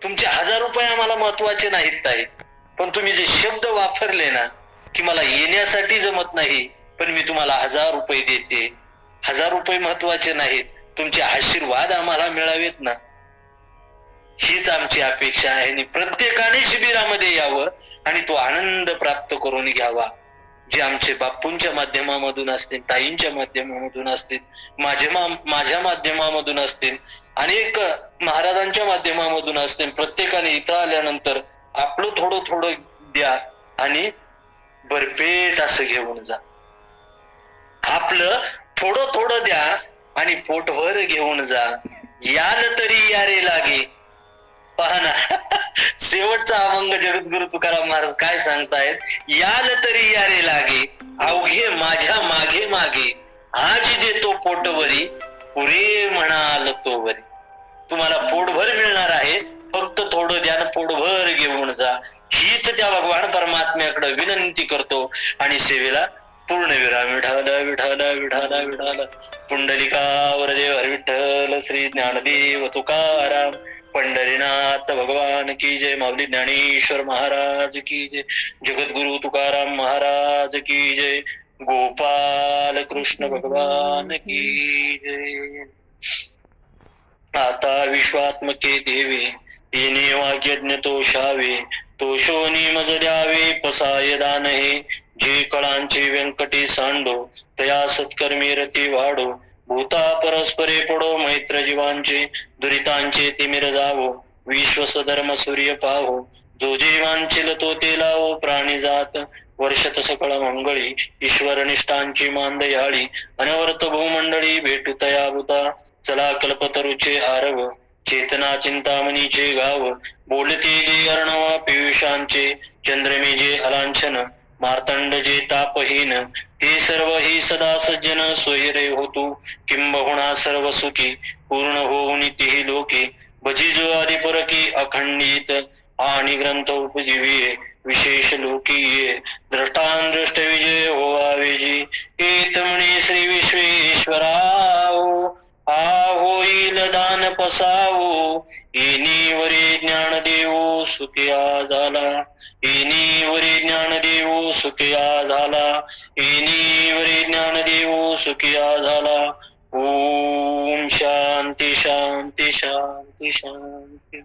तुमचे 1000 रुपये आम्हाला महत्वाचे नाहीत ताई, पण तुम्ही जे शब्द वापरले ना की मला येण्यासाठी जमत नाही, पण मी तुम्हाला 1000 रुपये देते. 1000 रुपये महत्वाचे नाहीत, तुमचे आशीर्वाद आम्हाला मिळावेत ना, हीच आमची अपेक्षा आहे. आणि प्रत्येकाने शिबिरामध्ये यावं आणि तो आनंद प्राप्त करून घ्यावा. जे आमचे बापूंच्या माध्यमामधून असतील, ताईंच्या माध्यमामधून असतील, माझ्या माध्यमामधून असतील, अनेक महाराजांच्या माध्यमामधून असतील, प्रत्येकाने इथं आल्यानंतर आपलं थोडं थोडं द्या आणि भरपेट असं घेऊन जा. आपलं थोडं थोडं द्या आणि पोटभर घेऊन जा. याल तरी यारे लागे. पहा ना, शेवटचा अभंग जगद्गुरु तुकाराम महाराज काय सांगतायत? याल तरी यारे लागे, अवघे माझ्या मागे मागे, आज देतो पोटवरी, पुरे म्हणाल तो वरी. तुम्हाला पोटभर मिळणार आहे, फक्त थोडं द्या, पोटभर घेऊन जा. हीच त्या भगवान परमात्म्याकडे विनंती करतो. आणि सेवेला पूर्ण विराम. विठाला विठाला विठाला विठाला. पुंडलिकावर देव हरी विठ्ठल. श्री ज्ञानदेव तुकाराम पंढरीनाथ भगवान की जय. माऊली ज्ञानेश्वर महाराज की जय. जगद्गुरु तुकाराम महाराज की जय. गोपाल कृष्ण भगवान की जय. आता विश्वात्मके देवे, येणे वाग्यज्ञ तोषावे, तोषोनी मज द्यावे पसाय दान हे. जे कळांचे व्यंकटी सांडो, तया सत्कर्मी रती वाढो. भूता परस्परे पडो मैत्र जीवांचे, दुरितांचे तिमिर जावो. विश्वस धर्म सूर्य पाहो, जो जे वांछिल तो ते लावो. प्राणी जात वर्षत सकळ मंगळी, ईश्वर निष्ठांची मांदयाळी. अनवर्त भूमंडळी भेटू तया भूता, चला कल्पतरुचे आरव. चेतना चिंतामणीचे गाव, बोलते जे अर्णवा पियुषांचे. चंद्रमे जे अलांछन, मार्तंड जे तापहीन हे सर्व ही सदा सज्जन सोयरे होतू किंबहुना सर्व सुखी पूर्ण होऊन तिही लोके भजिजो आदि परकी अखंडित आणि ग्रंथ उपजीवी विशेष लोकीये द्रष्टान दृष्ट विजय होवावेजी एत म्हणे श्री विश्वेश्वराओ होईल दान पसावो येनी वरी ज्ञान देवो सुखिया झाला येनी वरी ज्ञान देवो सुखिया झाला येनी वरी ज्ञान देवो सुखिया झाला ओम शांती शांती शांती शांती.